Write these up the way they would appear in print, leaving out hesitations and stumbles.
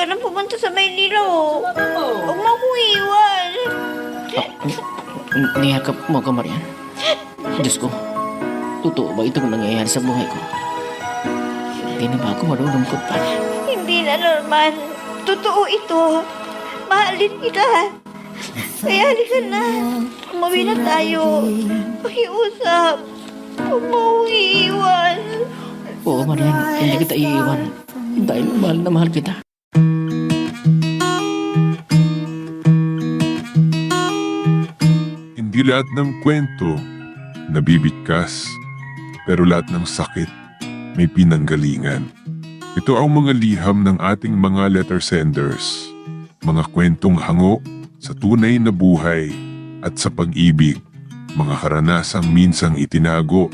ka nang pumunta sa Maynila, oh. Huwag mo akong iwan. Niyakap mo ka, Marian. Diyos ko, totoo ba itong nangyayari sa buhay ko? Hindi na ba ako malulungkot pa? Hindi na, Norman. Totoo ito. Mahalin kita. Kaya halika na. Umuwi na tayo. Pakiusap. Huwag mo akong iiwan. Oo, Marian, hindi kita iiwan. Dahil mahal na mahal kita. Hindi lahat ng kwento nabibigkas, pero lahat ng sakit may pinanggalingan. Ito ang mga liham ng ating mga letter senders, mga kwentong hango sa tunay na buhay at sa pag-ibig, mga karanasang minsang itinago.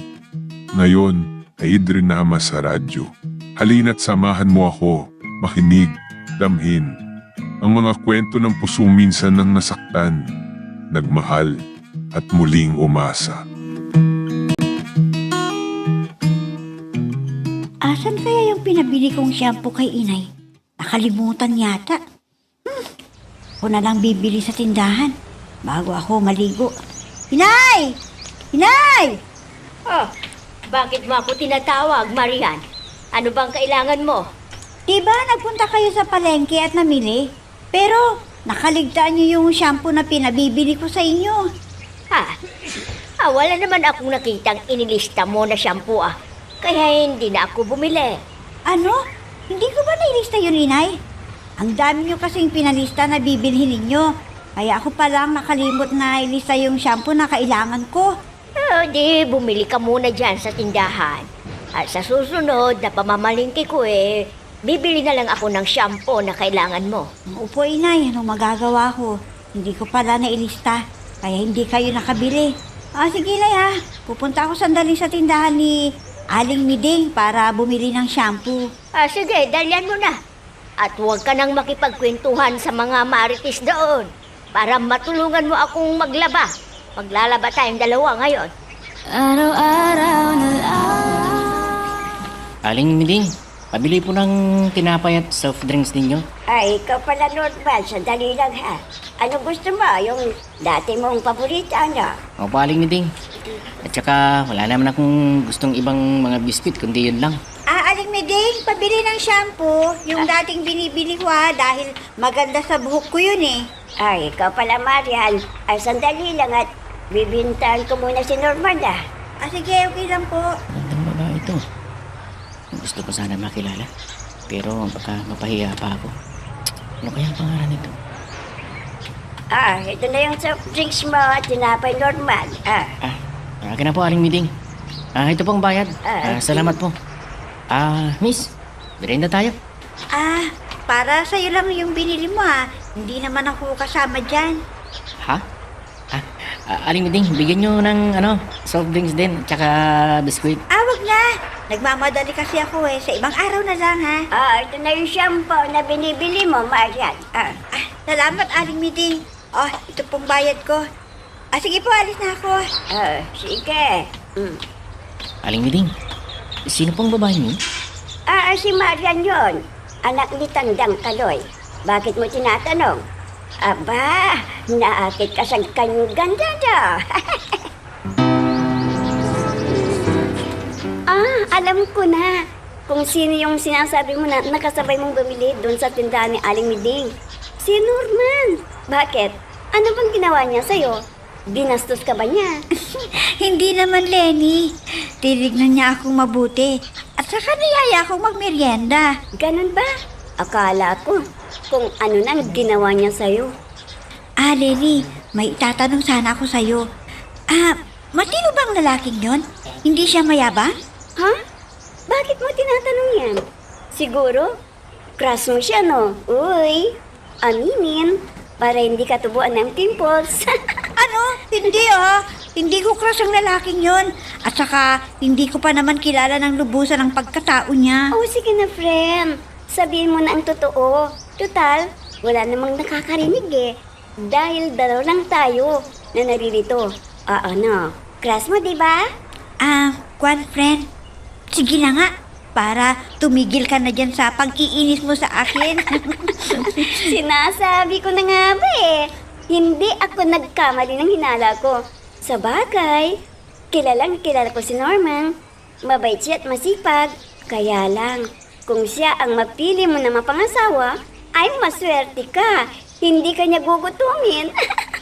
Ngayon ay idrinama sa radyo. Halina't samahan mo ako, makinig, damhin ang mga kwento ng pusong minsan nang nasaktan, nagmahal at muling umasa. Asan kaya yung pinabili kong shampoo kay inay? Nakalimutan yata. Ako na lang bibili sa tindahan bago ako maligo. Inay! Inay! Oh, bakit mo ako tinatawag, Marian? Ano bang kailangan mo? Diba nagpunta kayo sa palengke at namili? Pero nakaligtaan niyo yung shampoo na pinabibili ko sa inyo. Wala naman akong nakitang inilista mo na shampoo Kaya hindi na ako bumili. Ano? Hindi ko ba nailista yun, inay? Ang dami niyo kasing pinalista na bibilhin ninyo. Kaya ako palang nakalimot na ilista yung shampoo na kailangan ko. Di, bumili ka muna dyan sa tindahan. At sa susunod na pamamalingki ko bibili na lang ako ng shampoo na kailangan mo. Upo, inay. Anong magagawa ko? Hindi ko pala nailista. Kaya hindi kayo nakabili. Sige, inay Pupunta ako sandali sa tindahan ni Aling Miding para bumili ng shampoo. Sige, dalyan mo na. At huwag ka nang makipagkwentuhan sa mga marites doon para matulungan mo akong maglaba. Maglalaba tayong dalawa ngayon. Araw-araw na lang. Aling Miding, pabili po ng tinapay at soft drinks ninyo. Ikaw pala, Norman. Sandali lang Ano gusto mo? Yung dati mong paborita, Opo, Aling Miding. At saka wala naman akong gustong ibang mga biskuit, kundi yun lang. Aling Miding, pabili ng shampoo. Yung dating binibili ko dahil maganda sa buhok ko yun Ikaw pala, Marian. Sandali lang at bibintahan ko muna si Norman Sige, okay lang po. Magandang babae ito. Gusto ko sana makilala. Pero baka mapahiya pa ako. Ano kaya ang pangalan nito? Ito na yung soft drinks mo at tinapay, Norman. Akin na po, Aling Miding. Ito pong bayad. Salamat po. Miss, merienda tayo. Para sa'yo lang yung binili mo Hindi naman ako kasama dyan. Ha? Aling Miding, bigyan nyo ng soft drinks din, tsaka biskuit. Wag na. Nagmamadali kasi ako sa ibang araw na lang Ito na yung shampoo na binibili mo, Marian. Salamat, Aling Miding. Ito pong bayad ko. Sige po, alis na ako. Sige. Aling Miding, sino pong babae niyo? Si Marian yon. Anak ni Tandang Kaloy. Bakit mo tinatanong? Aba, naakit ka sa kanyang ganda alam ko na. Kung sino yung sinasabi mo na nakasabay mong bumili doon sa tindahan ni Aling Miding. Si Norman. Bakit? Ano bang ginawa niya sa'yo? Binastos ka ba niya? Hindi naman, Lenny. Tinignan niya akong mabuti. At saka niyaya akong magmerienda. Ganun ba? Akala ko kung ano nang ginawa niya sa'yo. Lenny, may itatanong sana ako sa'yo. Matino bang lalaking yon? Hindi siya mayabang? Ha? Bakit mo tinatanong yan? Siguro, crush mo siya, no? Uy, aminin, para hindi ka tubuan ng pimples. Hindi Hindi ko crush ang lalaking yon. At saka, hindi ko pa naman kilala ng lubusan ang pagkatao niya. Sige na, friend. Sabihin mo na ang totoo. Total, wala namang nakakarinig Dahil dalaw lang tayo na naririto. Crush mo, diba? Friend. Sige na nga. para tumigil ka na dyan sa pag-iinis mo sa akin. Sinasabi ko na nga ba hindi ako nagkamali ng hinala ko. Sa bagay, kilalang kilala ko si Norman. Mabait siya at masipag. Kaya lang, kung siya ang mapili mo na mapangasawa, ay maswerte ka. Hindi ka niya gugutumin.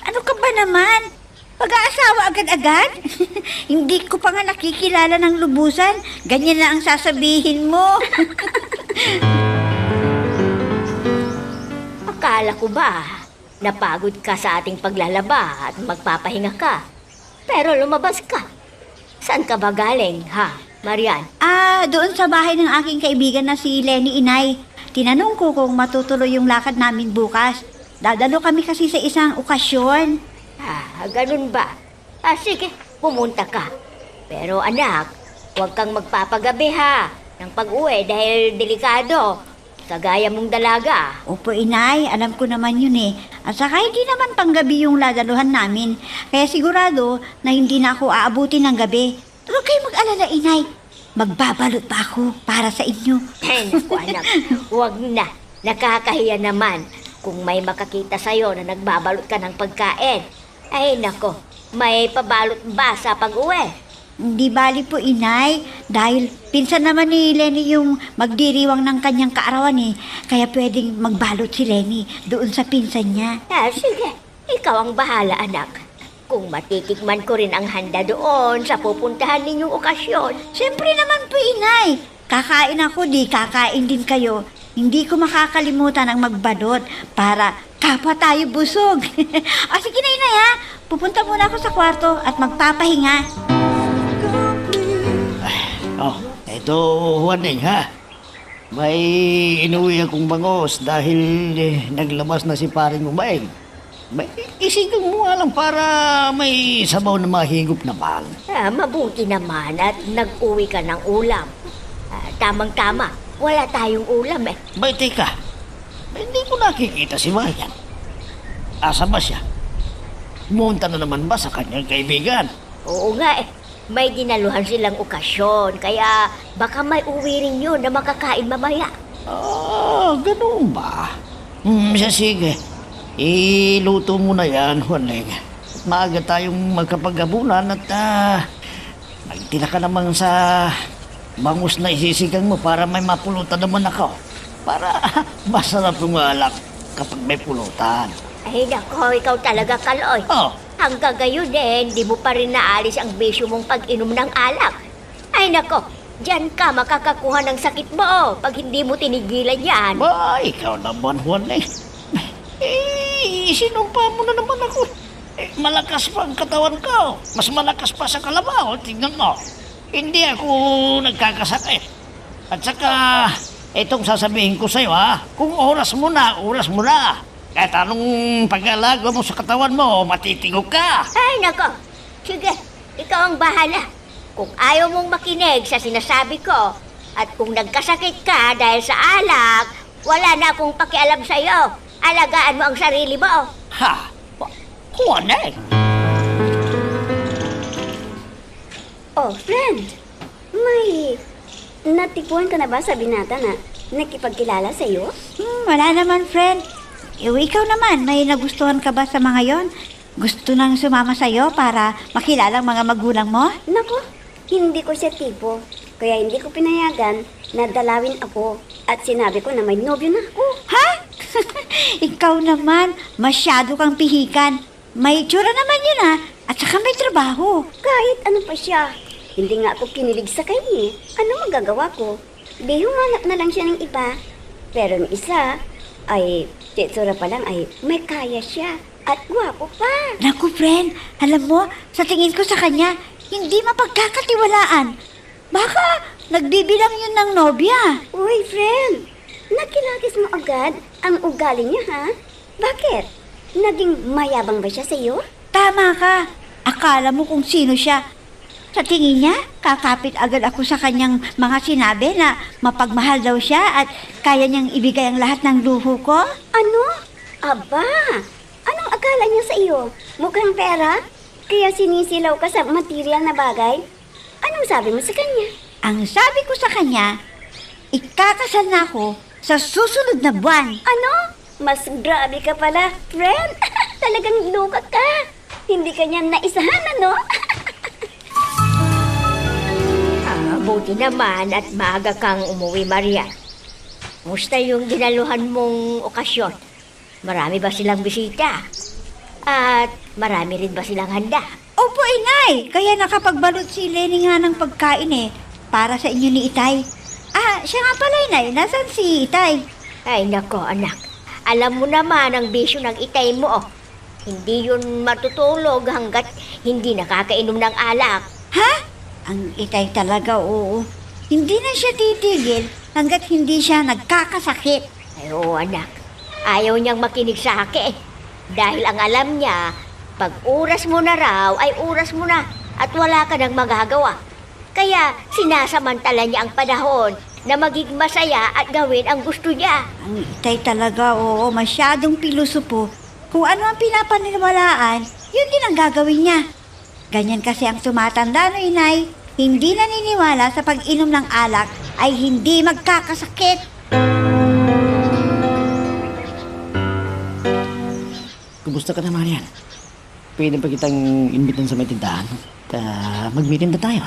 Ano ka ba naman? Pag-aasawa agad-agad? Hindi ko pa nga nakikilala ng lubusan. Ganyan na ang sasabihin mo. Akala ko ba napagod ka sa ating paglalaba at magpapahinga ka? Pero lumabas ka. Saan ka ba galing, ha, Marian? Doon sa bahay ng aking kaibigan na si Lenny Inay. Tinanong ko kung matutuloy yung lakad namin bukas. Dadalo kami kasi sa isang okasyon. Ganun ba? Sige, pumunta ka. Pero anak, huwag kang magpapagabi ha ng pag-uwi dahil delikado. Kagaya mong dalaga. Opo, Inay. Alam ko naman yun eh. At saka hindi naman panggabi yung ladaluhan namin. Kaya sigurado na hindi na ako aabutin ng gabi. Huwag kayo mag-alala, Inay. Magbabalot pa ako para sa inyo. Ay, naku anak, huwag na. Nakakahiya naman kung may makakita sa'yo na nagbabalot ka ng pagkain. Ay, nako, may pabalot ba sa pag-uwi? Hindi bali po, Inay. Dahil pinsan naman ni Lenny yung magdiriwang ng kanyang kaarawan eh. Kaya pwedeng magbalot si Lenny doon sa pinsan niya. Sige, ikaw ang bahala anak. Kung matitikman ko rin ang handa doon sa pupuntahan ninyong okasyon. Siyempre naman po, Inay. Kakain ako, di kakain din kayo. Hindi ko makakalimutan ang magbalot para kapwa tayo busog. Sige na, Inay ha. Pupunta muna ako sa kwarto at magpapahinga. Ito, Juaning, ha? May inuwi akong bangos dahil naglabas na si paring Umaeng. May isigang mo nga lang para may sabaw na mahigop na pal. Mabuti naman at nag-uwi ka ng ulam. Tamang-tama, wala tayong ulam eh. Bay, teka. Hindi ko nakikita si Marian. Asa ba siya? Pumunta na naman ba sa kanyang kaibigan? Oo nga eh. May dinaluhan silang okasyon, kaya baka may uwi rin yun na makakain mamaya. Ganun ba? Sige. Iluto mo na yan, Juaning. Maaga tayong magkapaghabunan at nagtira ka naman sa bangus na isisigang mo para may mapulutan naman ako. Para masarap yung alak kapag may pulutan. Ay nako, ikaw talaga Kaloy. Hanggang gayon hindi mo pa rin naalis ang bisyo mong pag-inom ng alak. Ay nako, diyan ka makakakuha ng sakit mo pag hindi mo tinigilan yan. Ba, ikaw naman, Juaning. Sinumpa mo na naman ako. Malakas pa ang katawan ko. Mas malakas pa sa kalabaw. Tingnan mo. Hindi ako nagkakasakit. At saka, itong sasabihin ko sa'yo, ha? Kung oras mo na, oras mo na. Kahit anong pag-alaga mo sa katawan mo, matitigog ka. Ay nako, sige, ikaw ang bahala. Kung ayaw mong makinig sa sinasabi ko at kung nagkasakit ka dahil sa alak, wala na akong pakialam sa'yo. Alagaan mo ang sarili mo. Ha? Juaning! Oh, friend. May natikuhan ka na ba sa binata na nakipagkilala sa'yo? Wala naman, friend. Ikaw naman, may nagustuhan ka ba sa mga yon? Gusto nang sumama sa'yo para makilala ang mga magulang mo? Nako, hindi ko siya tipo. Kaya hindi ko pinayagan na dalawin ako. At sinabi ko na may nobyo na ako. Ha? Ikaw naman, masyado kang pihikan. May tsura naman yun at saka may trabaho. Kahit ano pa siya. Hindi nga ako kinilig sa kanya. Ano magagawa ko? Di humanap na lang siya ng iba. Pero yung isa ay tsura pa lang ay may kaya siya. At gwapo pa. Naku, friend, alam mo, sa tingin ko sa kanya, hindi mapagkakatiwalaan. Baka nagbibilang yun ng nobya. Uy, friend. Nakilagis mo agad ang ugali niya, ha? Bakit? Naging mayabang ba siya sa'yo? Tama ka. Akala mo kung sino siya. Sa tingin niya, kakapit agad ako sa kanyang mga sinabi na mapagmahal daw siya at kaya niyang ibigay ang lahat ng luho ko. Ano? Aba, anong akala niya sa iyo? Mukhang pera? Kaya sinisilaw ka sa material na bagay? Anong sabi mo sa kanya? Ang sabi ko sa kanya, ikakasal na ako sa susunod na buwan. Ano? Mas grabe ka pala, friend. Talagang luka ka. Hindi ka niya naisahan, ano? Buti naman at maaga kang umuwi, Maria. Musta yung dinaluhan mong okasyon? Marami ba silang bisita? At marami rin ba silang handa? Opo, inay. Kaya nakapagbalot si Lenny nga ng pagkain para sa inyo ni Itay. Siya nga pala, inay. Nasaan si Itay? Ay, nako, anak. Alam mo naman ang bisyo ng itay mo. Hindi yun matutulog hanggat hindi nakakainom ng alak. Ha? Ang Itay talaga, oo. Hindi na siya titigil hanggat hindi siya nagkakasakit. Ay, oo, anak. Ayaw niyang makinig sa akin. Dahil ang alam niya, pag oras mo na raw, ay oras mo na at wala ka nang magagawa. Kaya sinasamantala niya ang panahon na maging masaya at gawin ang gusto niya. Ang Itay talaga, oo. Masyadong pilosopo. Kung ano ang pinapaniwalaan, yun din ang gagawin niya. Ganyan kasi ang tumatanda no, inay. Hindi naniniwala sa pag-inom ng alak ay hindi magkakasakit. Kumusta ka naman yan? Pwede pa kitang imbitan sa may tindahan at magmitinda tayo.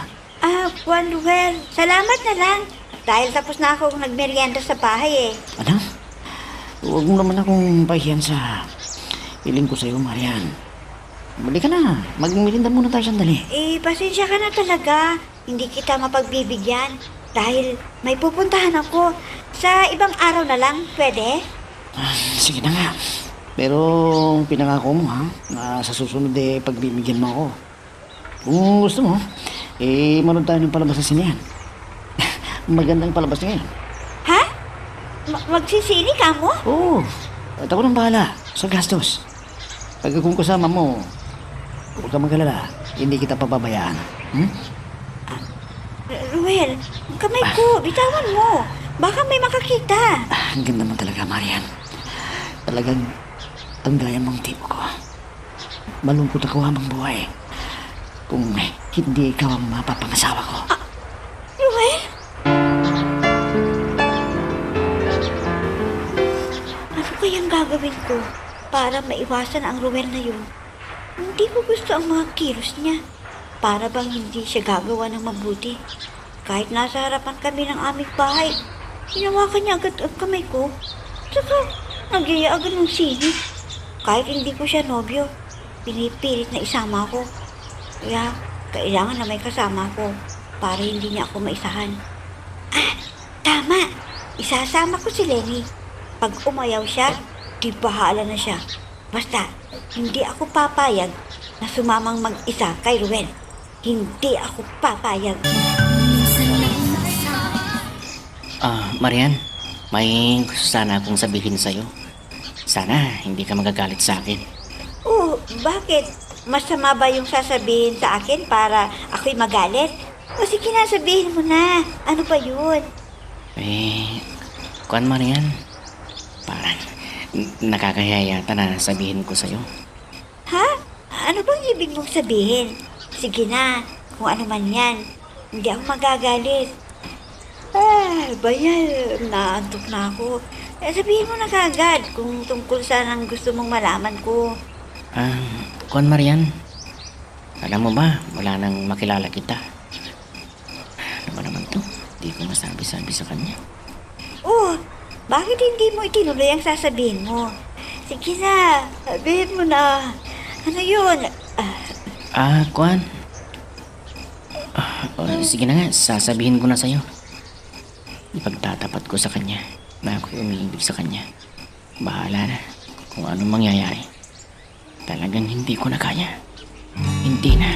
Juan Ruel, salamat na lang. Dahil tapos na akong nagmerienda sa bahay Ano? Huwag mo naman akong pahiyan sa piling ko sa'yo, Marian. Balik ka na. Magmitinda muna tayo sandali. Pasensya ka na talaga. Hindi kita mapagbibigyan. Dahil may pupuntahan ako. Sa ibang araw na lang, pwede? Sige na nga. Pero pinangako mo ha, na sa susunod pagbibigyan mo ako. Kung gusto mo, manood tayo ng palabas sa sinehan. Magandang palabas ngayon. Ha? Magsisili ka mo? Oo. At ako nang bahala sa gastos. Pag kung kasama mo, huwag ka mag-alala. Hindi kita pababayaan. Ruel, ang kamay ko. Bitawan mo. Baka may makakita. Ang ganda mo talaga, Marian. Talagang ang gaya mong tipo ko. Malungkot ako habang buhay. Kung hindi ikaw ang mapapangasawa ko. Ruel? Ano kayang gagawin ko para maiwasan ang Ruel na yun? Hindi ko gusto ang mga kilos niya. Para bang hindi siya gagawa ng mabuti. Kahit nasa harapan kami ng aming bahay, hinawakan niya agad ang kamay ko. Saka, nagyaya agad ng sili. Kahit hindi ko siya nobyo, pinipilit na isama ko. Kaya, kailangan na may kasama ko para hindi niya ako maisahan. Tama! Isasama ko si Lenny. Pag umayaw siya, di bahala na siya. Basta, hindi ako papayag na sumamang mag-isa kay Ruel. Hindi ako papayag. Marian, may gusto sana akong sabihin sa'yo. Sana hindi ka magagalit sa akin. Oh, bakit? Masama ba yung sasabihin sa akin para ako'y magalit? O sige na, sabihin mo na. Ano pa yun? Kuan Marian, parang nakakahiya yata na sabihin ko sa'yo. Ha? Ano bang ibig mong sabihin? Sige na, kung ano man yan. Hindi ako magagalit. Bayan, naantok na ako. Sabihin mo na kagad kung tungkol saan ang gusto mong malaman ko. Kuan Marian, alam mo ba, wala nang makilala kita. Ano ba naman to? Di ko masabi-sabi sa kanya. Oh, bakit hindi mo itinuloy ang sasabihin mo? Sige na, sabihin mo na. Ano yun? Kuan. Sige na nga, sasabihin ko na sa'yo. Ipagtatapat ko sa kanya na ako'y umiibig sa kanya. Bahala na kung anong mangyayari. Talagang hindi ko na kaya. Hindi na.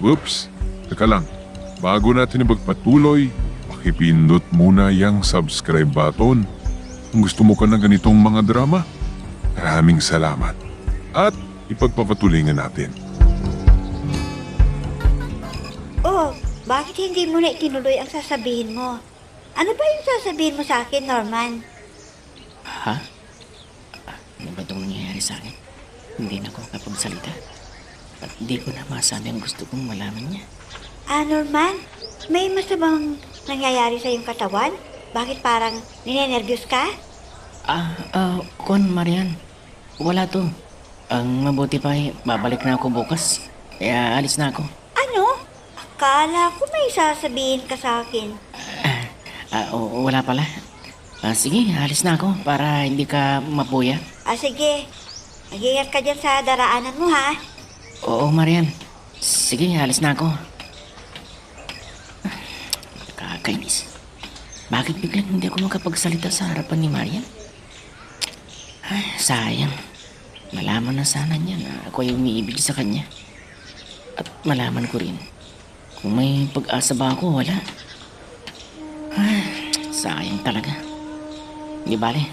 Whoops! Teka lang. Bago natin ipagpatuloy, pakipindot muna yung subscribe button. Kung gusto mo ka ng ganitong mga drama, maraming salamat. At ipagpapatuloy nga natin. Oh, bakit hindi mo na itinuloy ang sasabihin mo? Ano ba yung sasabihin mo sa akin, Norman? Ha? Ano ba itong nangyayari sa akin? Hindi na ako kapagsalita. At di ko na masabi ang gusto kong malaman niya. Norman, may masamang nangyayari sa iyong katawan? Bakit parang ninenervyos ka? Marian. Wala to. Ang mabuti pa ay babalik na ako bukas. Kaya alis na ako. Ano? Akala ko may sasabihin ka sa akin. Wala pala. Sige, alis na ako para hindi ka mapuya. Sige. Mag-ingat ka dyan sa daraanan mo, ha? Oo, Marian. Sige, alis na ako. Kakainis. Bakit biglang hindi ako makapagsalita sa harapan ni Marian? Ay, sayang. Malaman na sana niya na ako ay umiibig sa kanya. At malaman ko rin kung may pag-asa ba ako, wala. Ay, sayang talaga. Hindi bale,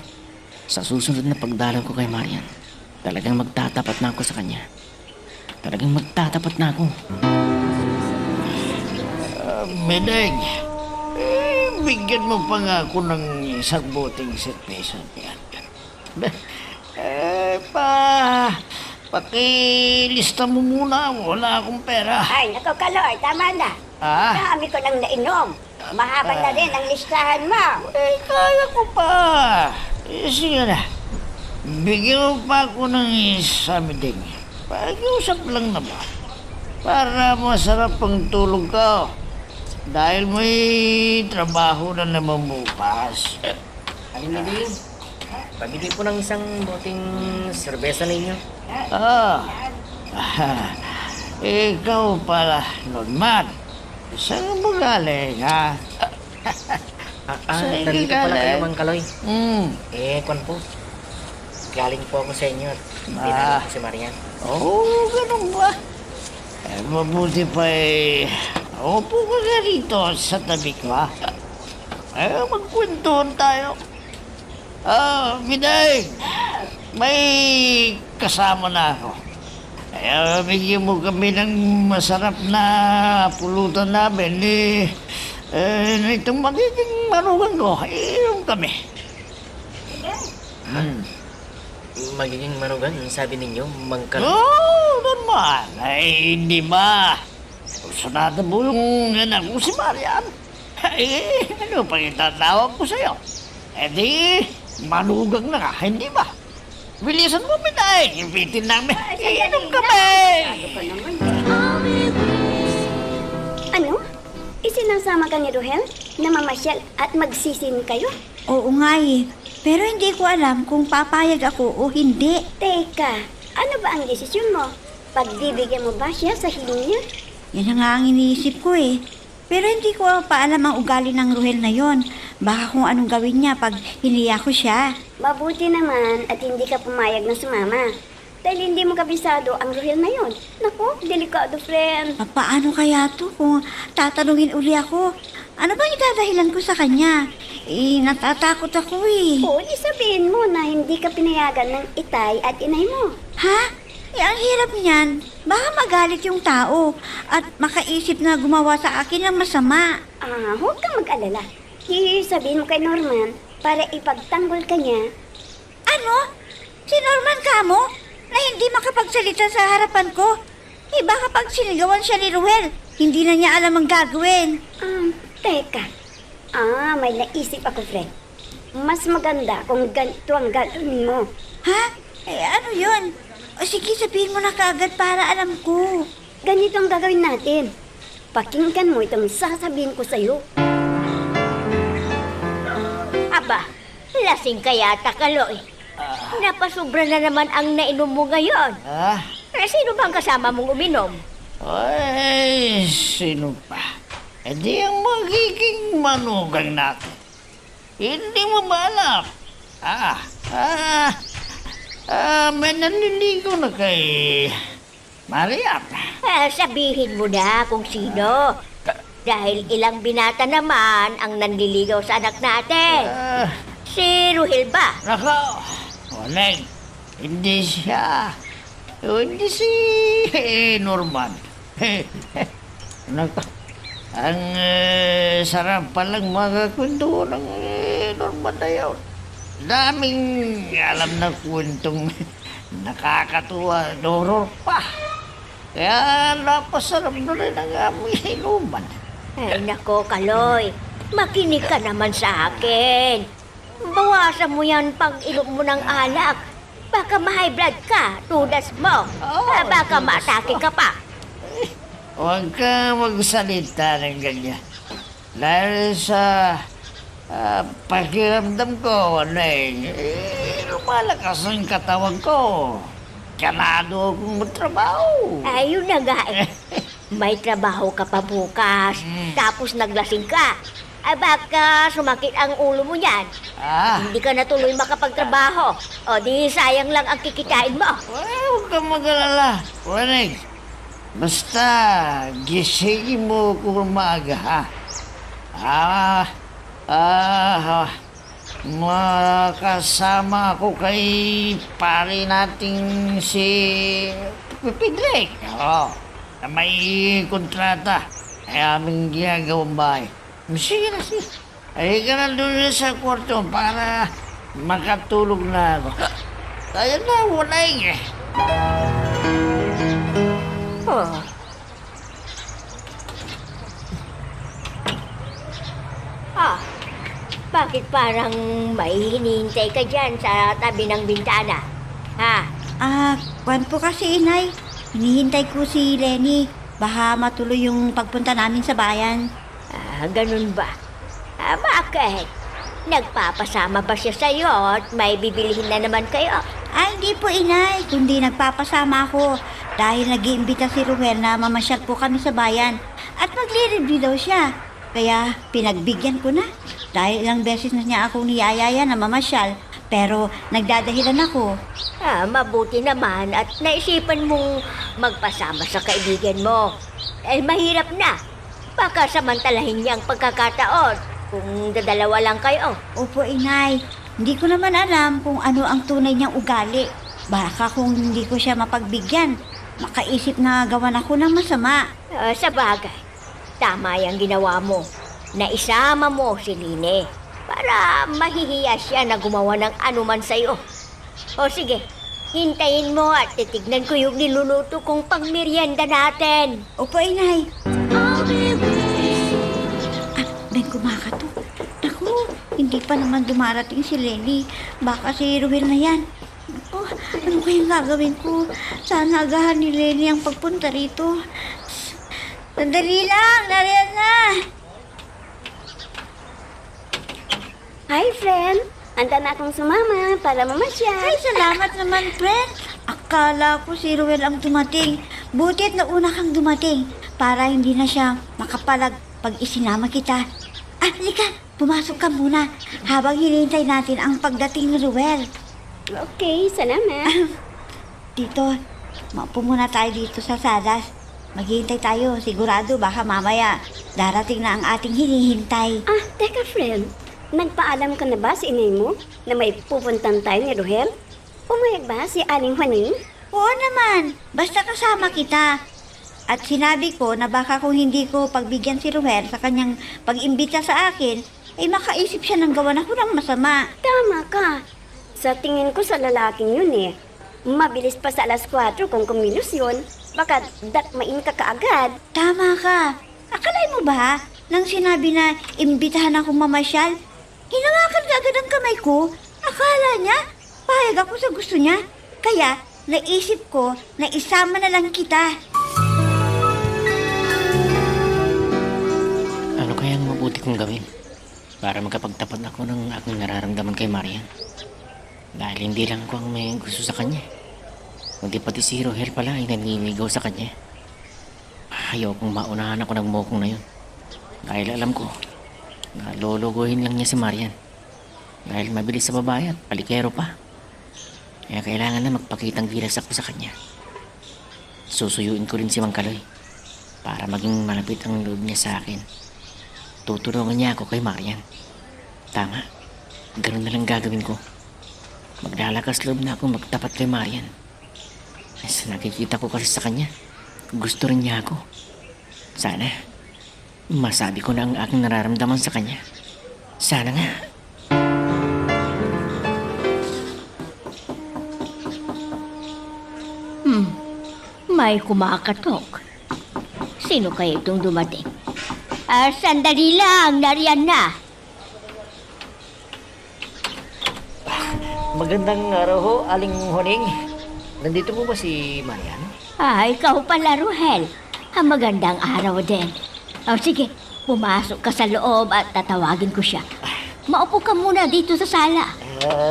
sa susunod na pagdalaw ko kay Marian, talagang magtatapat na ako sa kanya. Talagang magtatapat na ako. Medeng, bigyan mo pa nga ako ng isang boteng serpesa yan. Pakilista mo muna. Wala akong pera. Ay, naku, Kaloy, tama na. Dami ko lang nainom. Mahaba na rin ang listahan mo. Kaya ko pa. Sige na. Bigyan mo pa ako ng isa, Medeng. Pag-iusap lang naman. Para masarap ang tulog ko. Dahil may trabaho na naman bukas. Alimiding, pabili po ng isang boteng serbesa ninyo. Ikaw pala, Norman. Saan mo galing, ha? Saan Nandito pala kayo, Mang Kaloy. Kwan po. Galing po ako sa inyo at dinala ko si Marian. Ganun ba? Mabuti pa upo ka nga rito sa tabi ko, ha? Magkwentuhan tayo. Biday, may kasama na ako. Kaya bigyan mo kami ng masarap na pulutan namin na itong magiging manugang ko. Inom kami. Magiging manugan, sabi ninyo, Mang Kaloy. Naman. Ay, hindi ba? Sunada mo yung anak mo si Marian. Ano pa yung tatawag ko sa'yo? Di, manugang na ka, hindi ba? Bilisan mo, Biday. Ipitin namin. Inom kami. Ano? Isinasama ka ni Rohel na mamasyal at magsisin kayo? Oo nga eh. Pero hindi ko alam kung papayag ako o hindi. Teka, ano ba ang desisyon mo? Pagbibigyan mo ba siya sa hiling niya? Yan na nga ang iniisip ko eh. Pero hindi ko pa alam ang ugali ng Ruhel na yon. Baka kung anong gawin niya pag hiniya ko siya. Mabuti naman at hindi ka pumayag na sumama. Dahil hindi mo kabisado ang Rohel na yon. Naku, delikado, friend. Paano kaya to kung tatanungin uli ako? Ano bang idadahilan ko sa kanya? Natatakot ako eh. O, sabihin mo na hindi ka pinayagan ng itay at inay mo. Ha? Ang hirap niyan. Baka magalit yung tao at makaisip na gumawa sa akin ng masama. Huwag kang mag-alala. Sabihin mo kay Norman para ipagtanggol ka niya. Ano? Si Norman kamo? Na hindi makapagsalita sa harapan ko? Baka pag sinigawan siya ni Ruhel, hindi na niya alam ang gagawin. Teka. May naisip ako, friend. Mas maganda kung ganito ang gagawin mo. Ha? Ano yun? Sige, sabihin mo na kaagad para alam ko. Ganito ang gagawin natin. Pakinggan mo itong sasabihin ko sa'yo. Aba, lasing ka yata, Kaloy. Napasubra na naman ang nainom mo ngayon. Sino bang kasama mong uminom? Ay, sino pa? Di ang magiging manugang natin. Hindi mo ba alam? May nanliligo na kay Mariam. Sabihin mo na kung sino. Dahil ilang binata naman ang nanliligaw sa anak natin. Si Ruhel ba? Nako, Oleg, hindi siya. Hindi si Norman. Nako, ang sarap palang makakwento ng Norman na yun. Daming alam na kwentong nakakatuwa, doror pa. Kaya napasarap na rin ang aming inuman. Ay, nako, Kaloy. Makinig ka naman sa akin. Bawasan mo yan pag inom mo ng alak. Baka ma-high blood ka, tudas mo. Baka ma-atake ka pa. Huwag ka magsalita ng ganyan. Dahil sa pakiramdam ko, Neng, lumalakas ang katawan ko. Kanado akong magtrabaho. Ayun na nga eh. May trabaho ka pa bukas. Tapos naglasing ka. Baka sumakit ang ulo mo yan. Hindi ka na tuloy makapagtrabaho. O di sayang lang ang kikitain mo. Huwag kang mag-alala. Neng, basta gisingin mo kung umaga, ha? Makasama ako kay pare nating si Pipidrek. Na may kontrata ay aming ginagawang bahay. Sige na, sige. Ay ka na doon sa kwarto para makatulog na ako. Kaya na, wala eh. Oh. Bakit parang may hinihintay ka dyan sa tabi ng bintana? Kwan po kasi, inay. Hinihintay ko si Lenny. Baka matuloy yung pagpunta namin sa bayan. Ganun ba? Bakit? Nagpapasama ba siya sa'yo at may bibilihin na naman kayo? Hindi po, inay. Kundi nagpapasama ako. Dahil nag-iimbita si Ruel na mamasyal po kami sa bayan. At magli-review daw siya. Kaya pinagbigyan ko na. Dahil ilang beses na niya akong niyayaya na mamasyal. Pero nagdadahilan ako. Mabuti naman at naisipan mong magpasama sa kaibigan mo. Mahirap na. Baka samantalahin niya ang pagkakataon kung dadalawa lang kayo. Opo, inay. Hindi ko naman alam kung ano ang tunay niyang ugali. Baka kung hindi ko siya mapagbigyan, makaisip na gawan ako ng masama. Sa bagay, tama yung ginawa mo. Na isama mo si Line para mahihiya siya na gumawa ng anuman sa'yo. O sige, hintayin mo at titignan ko yung niluluto kong pangmerienda natin. Opo, inay. Ben, kumakatok. Naku, hindi pa naman dumarating si Lenny. Baka si Ruel na yan. Ano kayang gagawin ko? Sana agahan ni Lenny ang pagpunta rito. Sandali lang, nariyan na. Hi, friend. Handa na akong sumama para mamasyal. Ay, salamat naman, friend. Akala ko si Ruel ang dumating. Butit na una kang dumating para hindi na siya makapalag pag isinama kita. Halika, pumasok ka muna habang hinihintay natin ang pagdating ni Ruel. Okay, salamat. Dito, maupo muna tayo dito sa salas. Maghihintay tayo, sigurado baka mamaya darating na ang ating hinihintay. Teka, friend. Nagpaalam ka na ba sa inay mo na may pupuntan tayo ni Ruel? Pumayag ba si Aling Juaning? Oo naman, basta kasama kita. At sinabi ko na baka kung hindi ko pagbigyan si Ruel sa kanyang pag-imbita sa akin, ay makaisip siya ng gawan ako ng masama. Tama ka. Sa tingin ko sa lalaking yun eh. Mabilis pa sa alas 4 kung kumilos yun. Baka dakmain ka kaagad. Tama ka. Akalay mo ba, nang sinabi na imbitahan akong mamasyal, hinawakan ka agad ang kamay ko? Akala niya, payag ako sa gusto niya. Kaya, naisip ko na isama na lang kita. Ano kaya ang mabuti kong gawin para magkapagtapat ako ng aking nararamdaman kay Marian? Dahil hindi lang ako ang may gusto sa kanya, kundi pati si Rohel pala ay naninigaw sa kanya. Ayaw kong maunahan ako ng mokong na yun. Dahil alam ko na luluguhin lang niya si Marian. Dahil mabilis sa babae at palikero pa. Kaya kailangan na magpakitang gilas ako sa kanya. Susuyuin ko rin si Mang Kaloy para maging malapit ang loob niya sa akin. Tutulungan niya ako kay Marian. Tama, ganun na lang gagawin ko. Maglalakas loob na ako magtapat kay Marian. As nakikita ko kasi sa kanya, gusto rin niya ako. Sana, masabi ko na ang aking nararamdaman sa kanya. Sana nga. May kumakatok. Sino kaya itong dumating? Sandali lang, nariyan na. Magandang araw ho, Aling Huning. Nandito po ba si Marian? Ikaw pala, Ruhel. Magandang araw din. Sige, pumasok ka sa loob at tatawagin ko siya. Maupo ka muna dito sa sala.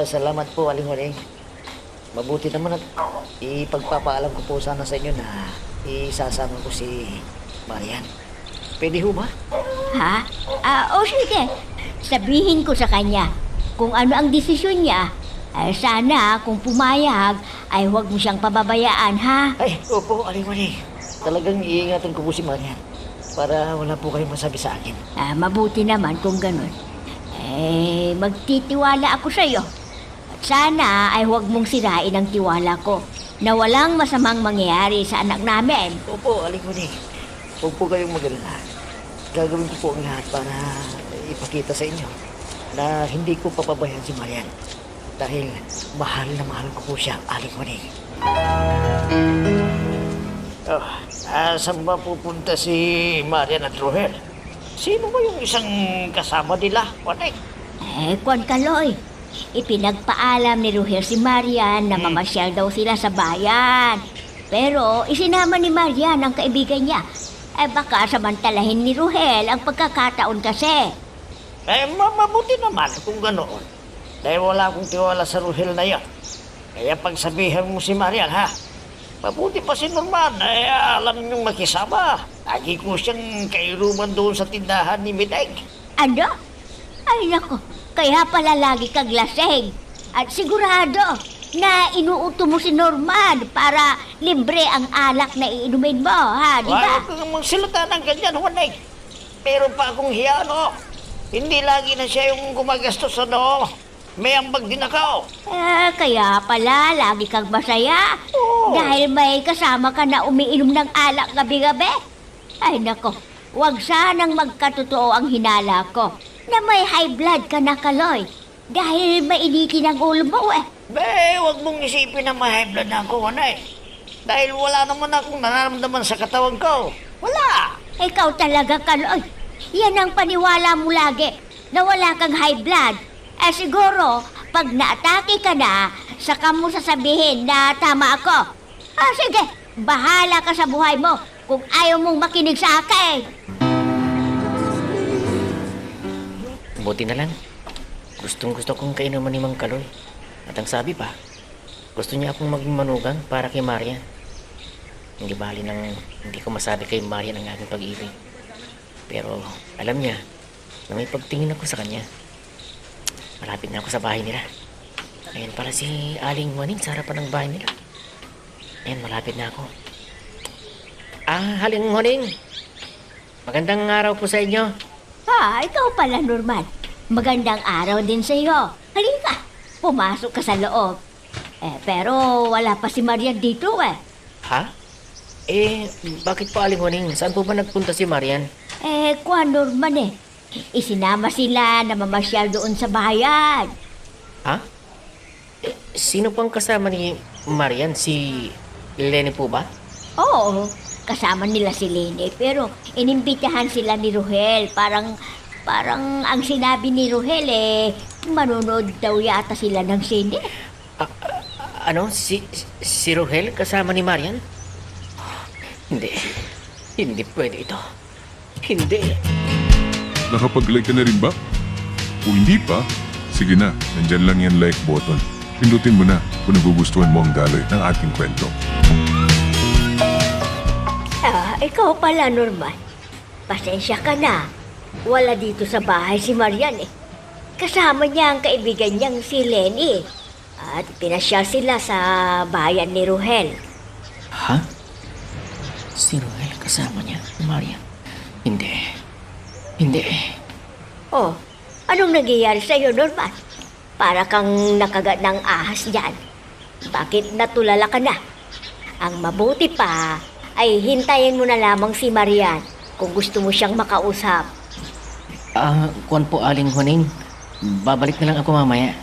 Salamat po, Aling Huning. Mabuti naman at ipagpapaalam ko po sana sa inyo na isasama ko si Marian. Pwede ho ba? Sige. Sabihin ko sa kanya kung ano ang desisyon niya. Sana kung pumayag ay huwag mo siyang pababayaan, ha? Ay, opo, Aling Huning. Talagang iingatan ko po si Marian para wala po kayong masabi sa akin. Mabuti naman kung ganun. Magtitiwala ako sa iyo. At sana ay huwag mong sirain ang tiwala ko na walang masamang mangyayari sa anak namin. Opo, Aling Huning. Huwag po kayong mag-alala. Gagawin ko po ang lahat para ipakita sa inyo na hindi ko papabayaan si Marian. Dahil mahal na mahal ko po siya, Aling Huning. Saan ba pupunta si Marian at Rohel? Sino ba yung isang kasama nila, Huning? Kwan Kaloy, ipinagpaalam ni Rohel si Marian na mamasyal daw sila sa bayan. Pero isinama ni Marian ang kaibigan niya. Baka samantalahin ni Rohel ang pagkakataon kasi. Mabuti naman kung ganoon. Dahil wala akong tiwala sa Rohel na yan. Kaya pagsabihan mo si Marian, ha? Mabuti pa si Norman, alam niyong makisama. Lagi ko siyang kairuman doon sa tindahan ni Mideg. Ano? Ay nako, kaya pala lagi kang lasing. At sigurado na inuuto mo si Norman para libre ang alak na iinumin mo, ha? Di ba? Huwag kang magsilata ng ganyan, Huning. Pero pa akong hiya, no? Hindi lagi na siya yung gumagastos, ano? May ambag din ako. Kaya pala lagi kang masaya. Dahil may kasama ka na umiinom ng alak gabi-gabi. Ay nako, wag sanang magkatotoo ang hinala ko na may high blood ka na, Kaloy. Dahil mainitin ang ulo mo, Huwag mong isipin na may high blood na ako, Huning. Dahil wala naman akong nararamdaman sa katawan ko. Wala. Ikaw talaga, Kaloy. Yan ang paniwala mo lagi, na wala kang high blood. Siguro, pag naatake ka na, saka mo sasabihin na tama ako. Sige, bahala ka sa buhay mo kung ayaw mong makinig sa akin. Buti na lang. Gustong-gusto kong kainuman ni Mang Kaloy. At ang sabi pa, gusto niya akong maging manugang para kay Marian. Hindi bali nang hindi ko masabi kay Marian ang aking pag-ibig. Pero alam niya na may pagtingin ako sa kanya. Malapit na ako sa bahay nila. Ayan pala si Aling Huning sa harapan ng bahay nila. Ayan, malapit na ako. Aling Huning. Magandang araw po sa inyo. Ikaw pala, Norman. Magandang araw din sa iyo. Halika, pumasok ka sa loob. Pero wala pa si Marian dito, Ha? Bakit po Aling Huning? Saan po ba nagpunta si Marian? Kuha Norman Isinama sila na mamasyal doon sa bayan. Ha? Sino pang kasama ni Marian? Si Lenny po ba? Oo, kasama nila si Lene, pero inimbitahan sila ni Rohel. Parang ang sinabi ni Rohel manonood daw yata sila ng sine. Ano? Si Rohel kasama ni Marian? Hindi pwede ito. Hindi. Nakapag-like ka na rin ba? Kung hindi pa, sige na, nandyan lang yan like button. Pindutin mo na kung nagugustuhan mo ang daloy ng ating kwento. Ikaw pala, Norman. Pasensya ka na. Wala dito sa bahay si Marian Kasama niya ang kaibigan niyang si Lenny. At pinasyal sila sa bayan ni Rohel. Ha? Si Rohel kasama niya, Marian? Hindi. Anong nangyayari sa'yo, Norman? Para kang nakagat ng ahas dyan. Bakit natulala ka na? Ang mabuti pa ay hintayin mo na lamang si Marian kung gusto mo siyang makausap. Kuwan po Aling Huning. Babalik na lang ako mamaya.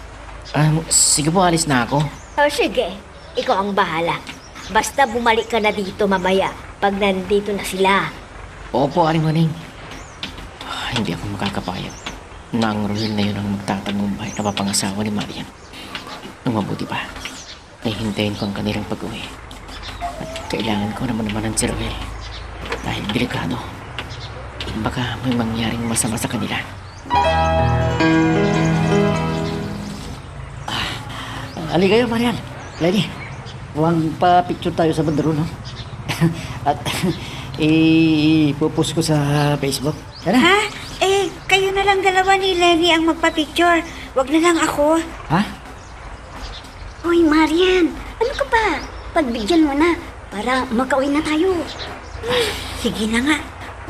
Sige po, alis na ako. Sige, ikaw ang bahala. Basta bumalik ka na dito mamaya pag nandito na sila. Opo, Aling Huning. hindi ako makakapayag na ang Rohel na yun ang magtatagumpay na papangasawa ni Marian. Ang mabuti pa, ay hintayin ko ang kanilang pag-uwi. At kailangan ko naman si Rohel. Dahil delikado. Baka may mangyaring masama sa kanila. Ali kayo, Marian. Lenny, huwag pa-picture tayo sa bandaro, no? At ipopost ko sa Facebook. Tara. Ha? Kayo na lang dalawa ni Lenny ang magpa-picture. Wag na lang ako. Ha? Hoy, Marian, ano ka ba? Pagbigyan mo na para makauwi na tayo. Sige na nga.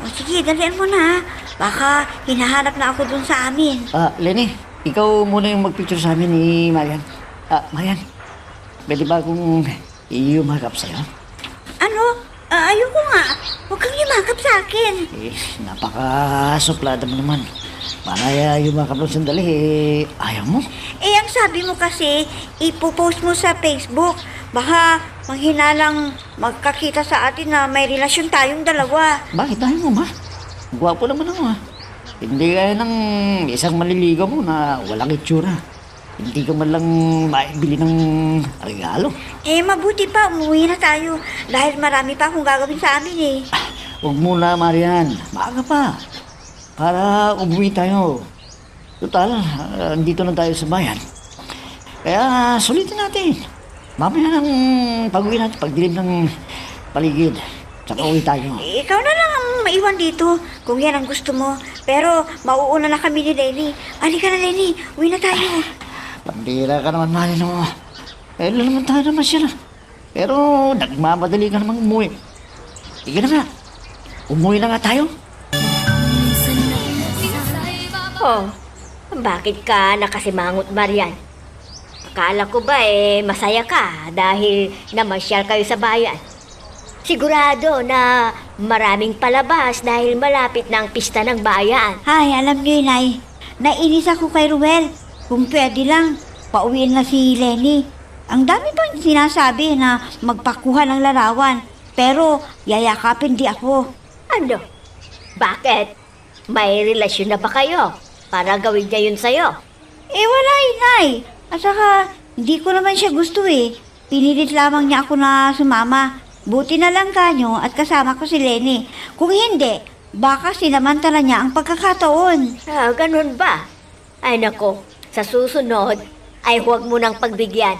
O sige, dalian mo na. Baka hinahanap na ako dun sa amin. Lenny, ikaw muna yung magpicture sa amin ni Marian. Marian, pwede ba akong iumakap sa'yo? Ano? Ayoko nga. Huwag kang yumakap sa akin. Napaka-suplada mo naman. Para yumakap ng sandali, ayaw mo? Ang sabi mo kasi, ipopost mo sa Facebook. Baka manghinalang magkakita sa atin na may relasyon tayong dalawa. Bakit ayaw mo ba? Gwapo naman ako, ha? Hindi kaya ng isang maliligaw mo na walang itsura. Hindi ka man lang maibili ng regalo. Mabuti pa, umuwi na tayo. Dahil marami pa akong gagawin sa amin Huwag muna, Marian. Maaga pa. Para umuwi tayo. Total, dito na tayo sa bayan. Kaya sulitin natin. Mamaya nang pag-uwi natin, pagdilim ng paligid. Saka uwi tayo. Ikaw na lang ang maiwan dito kung yan ang gusto mo. Pero mauuna na kami ni Lenny. Halika na, Lenny. Uwi na tayo. Pambira ka naman, Marian. Kailan naman tayo naman sila. Pero nagmamadali ka namang umuwi. Sige na nga. Umuwi na nga tayo. Oh, bakit ka nakasimangot, Marian? Akala ko ba masaya ka dahil namasyal kayo sa bayan? Sigurado na maraming palabas dahil malapit na ang pista ng bayan. Ay, alam niyo, Inay. Nainis ako kay Ruel. Kung pwede lang, pauwiin na si Lenny. Ang dami pang sinasabi na magpakuha ng larawan. Pero yayakapin di ako. Ano? Bakit? May relasyon na ba kayo para gawin niya yun sa'yo? Wala, Inay. At saka, hindi ko naman siya gusto Pinilit lamang niya ako na sumama. Buti na lang kanyo at kasama ko si Lenny. Kung hindi, baka sinamantala niya ang pagkakataon. Ganun ba? Ay nako, sa susunod ay huwag mo nang pagbigyan.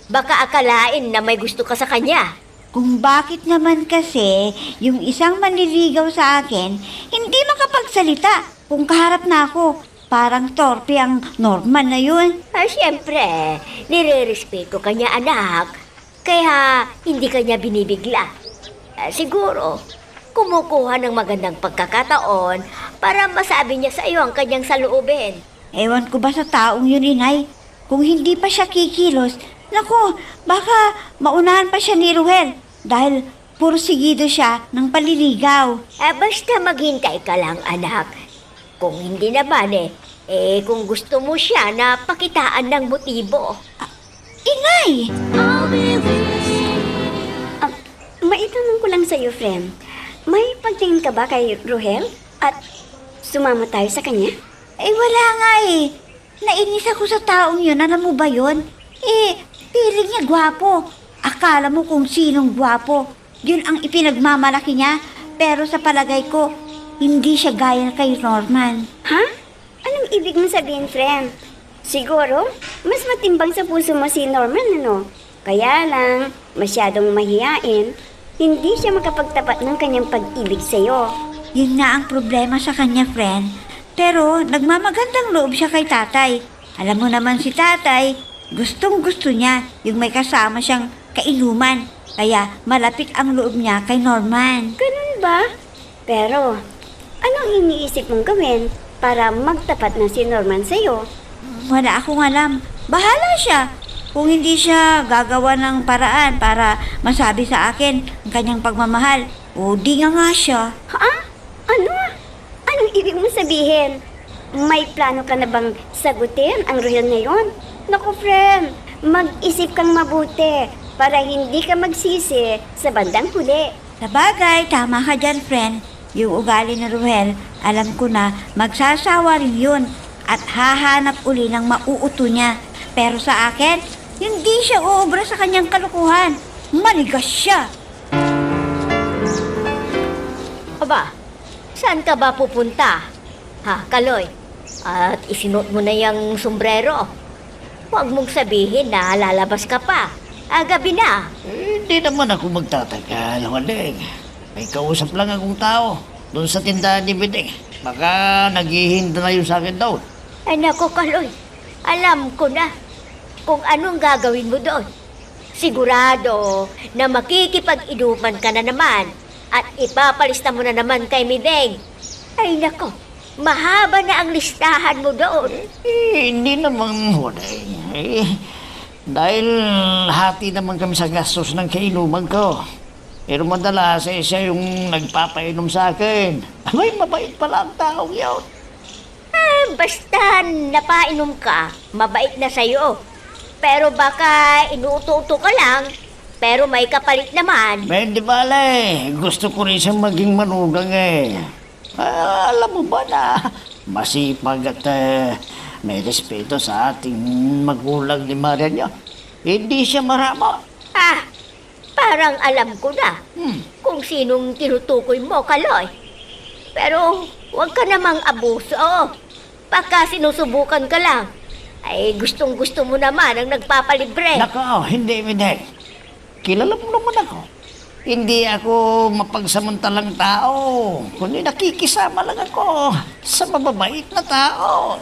Baka akalain na may gusto ka sa kanya. Kung bakit naman kasi yung isang manliligaw sa akin, hindi makapagsalita kung kaharap na ako. Parang torpe ang Norman na yun. Siyempre, nire-respeto ka niya, anak. Kaya hindi ka niya binibigla. Siguro, kumukuha ng magandang pagkakataon para masabi niya sa iyo ang kanyang saloobin. Ewan ko ba sa taong yun, Inay? Kung hindi pa siya kikilos, naku, baka maunahan pa siya ni Ruel dahil pursigido siya ng paliligaw. Basta maghintay ka lang, anak. Kung hindi naman kung gusto mo siya na pakitaan ng motibo. Inay! Maitanong ko lang sa'yo, friend. May pagtingin ka ba kay Rohel? At sumama tayo sa kanya? Wala nga Nainis ako sa taong yun. Alam mo ba yun? Piling niya gwapo. Akala mo kung sinong gwapo. Yun ang ipinagmamalaki niya. Pero sa palagay ko, hindi siya gaya kay Norman. Ha? Anong ibig mo sabihin, friend? Siguro, mas matimbang sa puso mo si Norman, ano? Kaya lang, masyadong mahiyain, hindi siya makapagtapat ng kanyang pag-ibig sa'yo. Yun nga ang problema sa kanya, friend. Pero nagmamagandang loob siya kay tatay. Alam mo naman si tatay, gustong gusto niya yung may kasama siyang kainuman. Kaya malapit ang loob niya kay Norman. Ganun ba? Pero, anong iniisip mong gawin para magtapat na si Norman sa'yo? Wala akong alam. Bahala siya. Kung hindi siya gagawa ng paraan para masabi sa akin ang kanyang pagmamahal, o di nga siya. Ha? Ano? Anong ibig mong sabihin? May plano ka na bang sagutin ang Rohel ngayon? Naku, friend, mag-isip kang mabuti para hindi ka magsisi sa bandang huli. Sabagay, tama ka dyan, friend. Yung ugali ni Ruel, alam ko na magsasawa rin yun at hahanap uli ng mauuto niya. Pero sa akin, hindi siya uubra sa kanyang kalukuhan. Manigas siya. Aba, saan ka ba pupunta? Ha, Kaloy? At isinuot mo na yung sombrero. Huwag mong sabihin na lalabas ka pa. Gabi na. Hindi naman ako magtatagal, Waling. May kausap lang akong tao doon sa tindahan ni Biding. Baka naghihinda na yun sa akin daw. Ay nako, Kaloy. Alam ko na kung anong gagawin mo doon. Sigurado na makikipag-inuman ka na naman at ipapalista mo na naman kay Mideng. Ay nako, mahaba na ang listahan mo doon. Hindi naman, Waling. Dahil hati naman kami sa gastos ng kainuman ko. Pero madalas siya yung nagpapainom sa akin. Abay, mabait pala ang taong yun. Basta napainom ka, mabait na sa'yo. Pero baka inuuto-uto ka lang, pero may kapalit naman. Hindi bale, gusto ko rin siyang maging manugang eh. Alam mo ba na masipag at may respeto sa ating magulang ni Marian niya. Hindi siya marama. Parang alam ko na kung sinong tinutukoy mo, Kaloy. Pero huwag ka namang abuso. Baka sinusubukan ka lang. Ay gustong-gusto mo naman ang nagpapalibre. Nako, hindi, Mideng. Kilala mo naman ako. Hindi ako mapagsamantalang tao. Kundi nakikisama lang ako sa mababait na tao.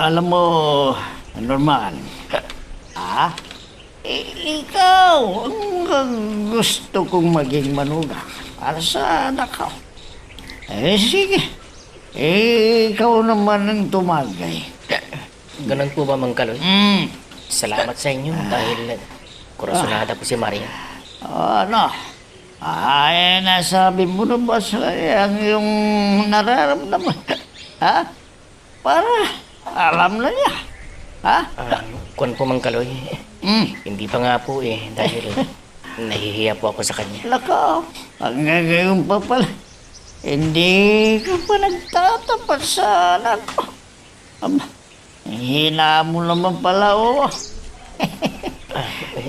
Alam mo, Norman. Ikaw ang gusto kong maging manugang para sa anak ko. Sige. Ikaw naman ang tumagay. Ganun po ba, Mang Kaloy? Salamat sa inyo dahil kurasonada po si Maria. Ano? Nasabi mo na ba sa ang iyong nararamdaman? Ha? Para alam na niya. Ha? Kuwan po, Mang Kaloy. Hindi pa nga po dahil nahihiya po ako sa kanya. Lako, hanggang ngayon pa pala. Hindi ka pa nagtatapat sa anak ko. Hina mo naman pala,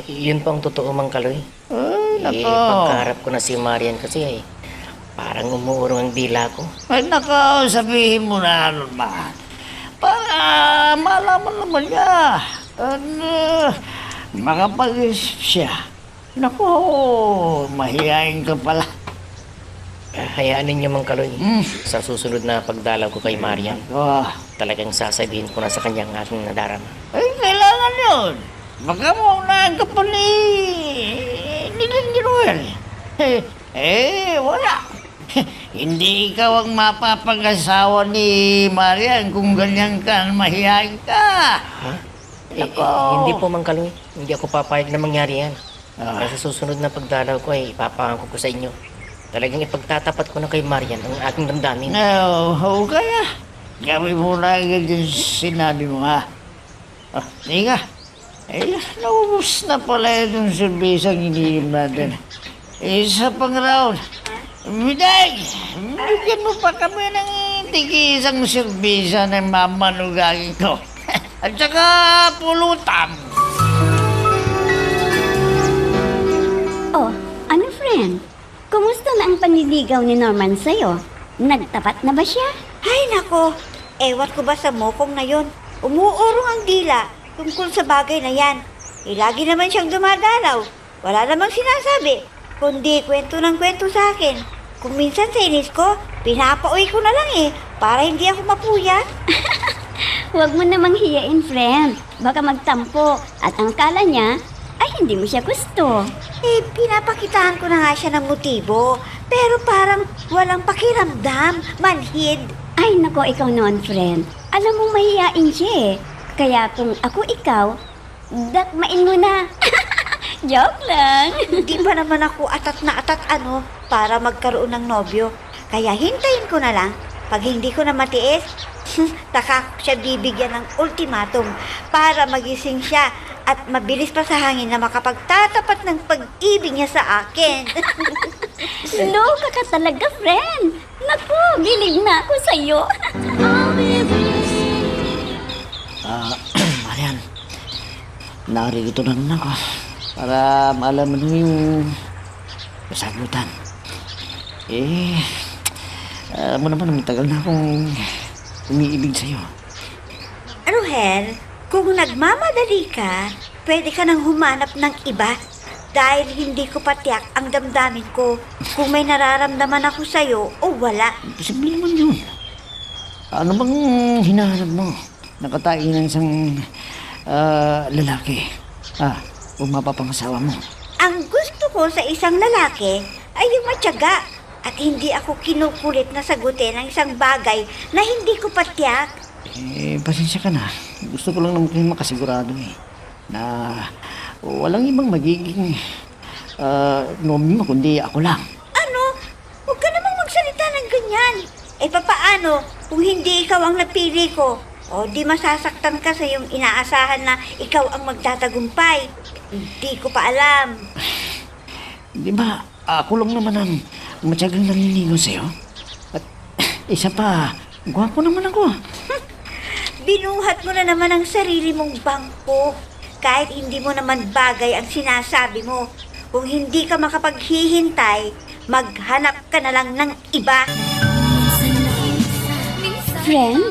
Yun po ang totoo, Mang Kaloy. Nako. Pagkaharap ko na si Marian kasi parang umuurong ang dila ko. Ay, nako, sabihin mo na ano ba? Para malaman naman niya. Makapag-isip siya. Nako, mahihain ka pala. Hayaan ninyo, Mang Kaloy. Sa susunod na pagdalaw ko kay Marian, talagang sasabihin ko na sa kanya ang aking nadarama. Ay, kailangan yun. Baka maunahan ka pa ni Ruel. Wala. Hindi ikaw ang mapapag-asawa ni Marian kung ganyan ka, mahihain ka. Hindi po, Mang Kaloy. Hindi ako papayag na mangyari yan. Sa susunod na pagdalaw ko ay ipapangako ko sa inyo. Talagang ipagtatapat ko na kay Marian ang aking damdamin. Kaya. Gawin mo na agad yung sinabi mo, ha? Hindi nga. Naubos na pala yung serbisang iniim natin. Isa pang round. Miday, bigyan mo pa kami ng tig-isang serbisa ng mamanugagin ko. At saka pulutan. Oh, ano friend? Kumusta na ang panliligaw ni Norman sa'yo? Nagtapat na ba siya? Ay nako, ewan ko ba sa mokong na yon? Umuurong ang dila tungkol sa bagay na yan. Lagi naman siyang dumadalaw. Wala namang sinasabi, kundi kwento ng kwento sa akin. Kung minsan sa inis ko, pinapauwi ko na lang para hindi ako mapuyat. Huwag mo namang hiyain, friend. Baka magtampo at ang kala niya ay hindi mo siya gusto. Pinapakitaan ko na nga siya ng motibo, pero parang walang pakiramdam, manhid. Ay, nako, ikaw noon, friend. Alam mo, mahihain siya Kaya kung ako ikaw, dakmain mo na. Joke lang. Hindi pa naman ako atat na atat para magkaroon ng nobyo. Kaya hintayin ko na lang. Pag hindi ko na matiis, Taka ko siya bibigyan ng ultimatum para magising siya at mabilis pa sa hangin na makapagtatapat ng pag-ibig niya sa akin. Loka ka talaga, friend. Naku, gilig na ako sa'yo. Marian, narito na rin ako para malaman mo yung kasagutan. Mo naman, tagal na akong umiibig sa'yo. Ruhel, kung nagmamadali ka, pwede ka nang humanap ng iba dahil hindi ko patiyak ang damdamin ko kung may nararamdaman ako sa'yo o wala. Posible naman yun. Ano bang hinahanap mo? Nakatayo ng isang lalaki. O mapapangasawa mo. Ang gusto ko sa isang lalaki ay yung matyaga at hindi ako kinukulit na sagutin ang isang bagay na hindi ko patiyak. Pasensya ka na. Gusto ko lang naman kayo makasigurado na walang ibang magiging nomi mo kundi ako lang. Ano? Huwag ka namang magsalita ng ganyan. Papaano kung hindi ikaw ang napili ko? O di masasaktan ka sa yung inaasahan na ikaw ang magtatagumpay. Hindi ko pa alam. Di ba, ako lang naman ang matyagang nanliligaw sa'yo? At isa pa, gwapo naman ako. Binuhat mo na naman ang sarili mong bangko. Kahit hindi mo naman bagay ang sinasabi mo. Kung hindi ka makapaghihintay, maghanap ka na lang ng iba. Friend,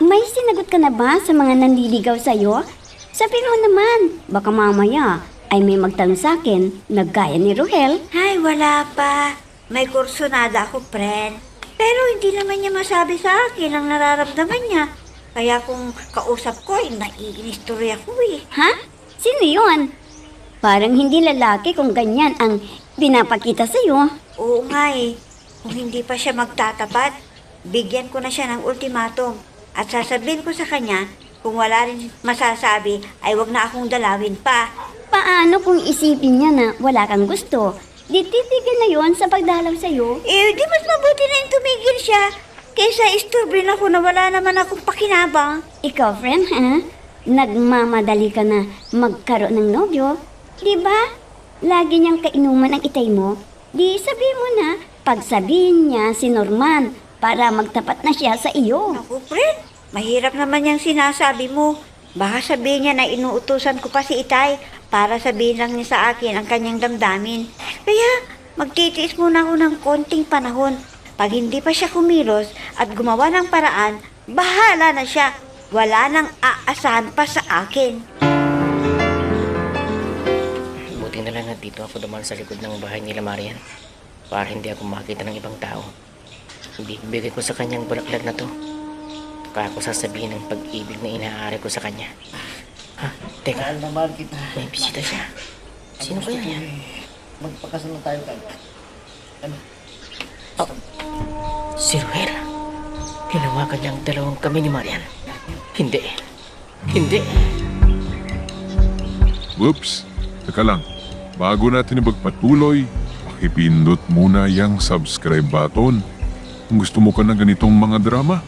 may sinagot ka na ba sa mga nanliligaw sa'yo? Sabihin mo naman, baka mamaya ay may magtanong sa akin na gaya ni Ruhel. Ay, wala pa. May kursunada ako, friend. Pero hindi naman niya masabi sa akin ang nararamdaman niya. Kaya kung kausap ko, ay naiinis tuloy ako eh. Ha? Sino yun? Parang hindi lalaki kung ganyan ang pinapakita sa'yo. Oo nga eh. Kung hindi pa siya magtatapat, bigyan ko na siya ng ultimatum. At sasabihin ko sa kanya, kung wala rin masasabi, ay wag na akong dalawin pa. Paano kung isipin niya na wala kang gusto? Di titigil na yon sa pagdalaw sa'yo? Di mas mabuti na yung tumigil siya. Kaysa istubrin ako na wala naman akong pakinabang. Ikaw, friend, ha? Nagmamadali ka na magkaroon ng nobyo? Di ba? Lagi niyang kainuman ang itay mo. Di sabihin mo na, pagsabihin niya si Norman para magtapat na siya sa iyo. Ako, friend, mahirap naman yung sinasabi mo. Baka sabihin niya na inuutusan ko pa si Itay para sabihin lang niya sa akin ang kanyang damdamin. Kaya magtitiis muna ako ng konting panahon. Pag hindi pa siya kumilos at gumawa ng paraan, bahala na siya. Wala nang aasahan pa sa akin. Buti na lang na dito ako dumaan sa likod ng bahay nila Marian para hindi ako makita ng ibang tao. Ibibigay ko sa kanyang bulaklak na to. Kaya ako sasabihin ng pag-ibig na inaari ko sa kanya. Ha? Teka, Mahal na mahal kita. may bisita siya. Sino kaya yan? Magpakasal na tayo kagad. Ano? Si Ruel. Hinawakan niya ang dalawang kami ni Marian. Hindi. Hindi. Whoops! Teka lang. Bago natin magpatuloy, pakipindot muna yung subscribe button. Kung gusto mo ka ng ganitong mga drama,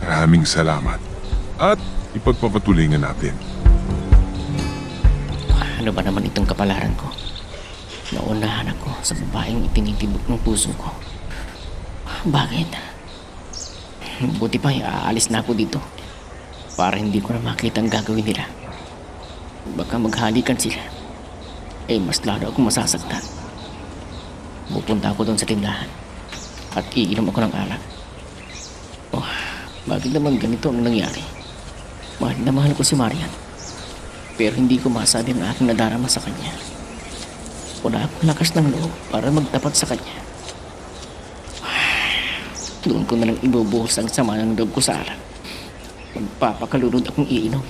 maraming salamat. At ipagpapatuloy nga natin. Ano ba naman itong kapalaran ko? Naunahan ako sa babaeng itinitibok ng puso ko. Bakit? Buti pa, aalis na ako dito para hindi ko na makita ang gagawin nila. Baka maghalikan sila. Mas lalo akong masasaktan. Pupunta ako doon sa tindahan at iinom ako ng alak. Bakit naman ganito ang nangyari? Mahal na mahal ko si Marian. Pero hindi ko masabi ang aking nadarama sa kanya. Wala akong lakas ng loob para magtapat sa kanya. Doon ko na lang ibubuhos ang sama ng loob ko sa alak. Magpapakalunod akong iinom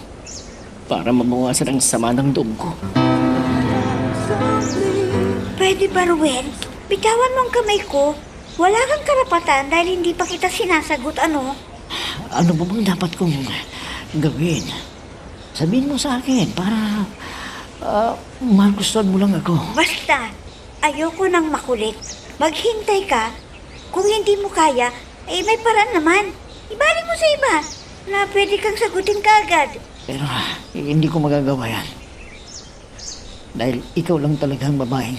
para mabawasan ang sama ng loob ko. Pwede ba, Ruel? Bitawan mo ang kamay ko. Wala kang karapatan dahil hindi pa kita sinasagot, ano? Ano ba bang dapat kong gawin? Sabihin mo sa akin para magustuhan mo lang ako. Basta, ayoko nang makulit. Maghintay ka. Kung hindi mo kaya, may paraan naman. Ibalik mo sa iba. na pwede kang sagutin kagad. Pero hindi ko magagawa yan. Dahil ikaw lang talagang babaeng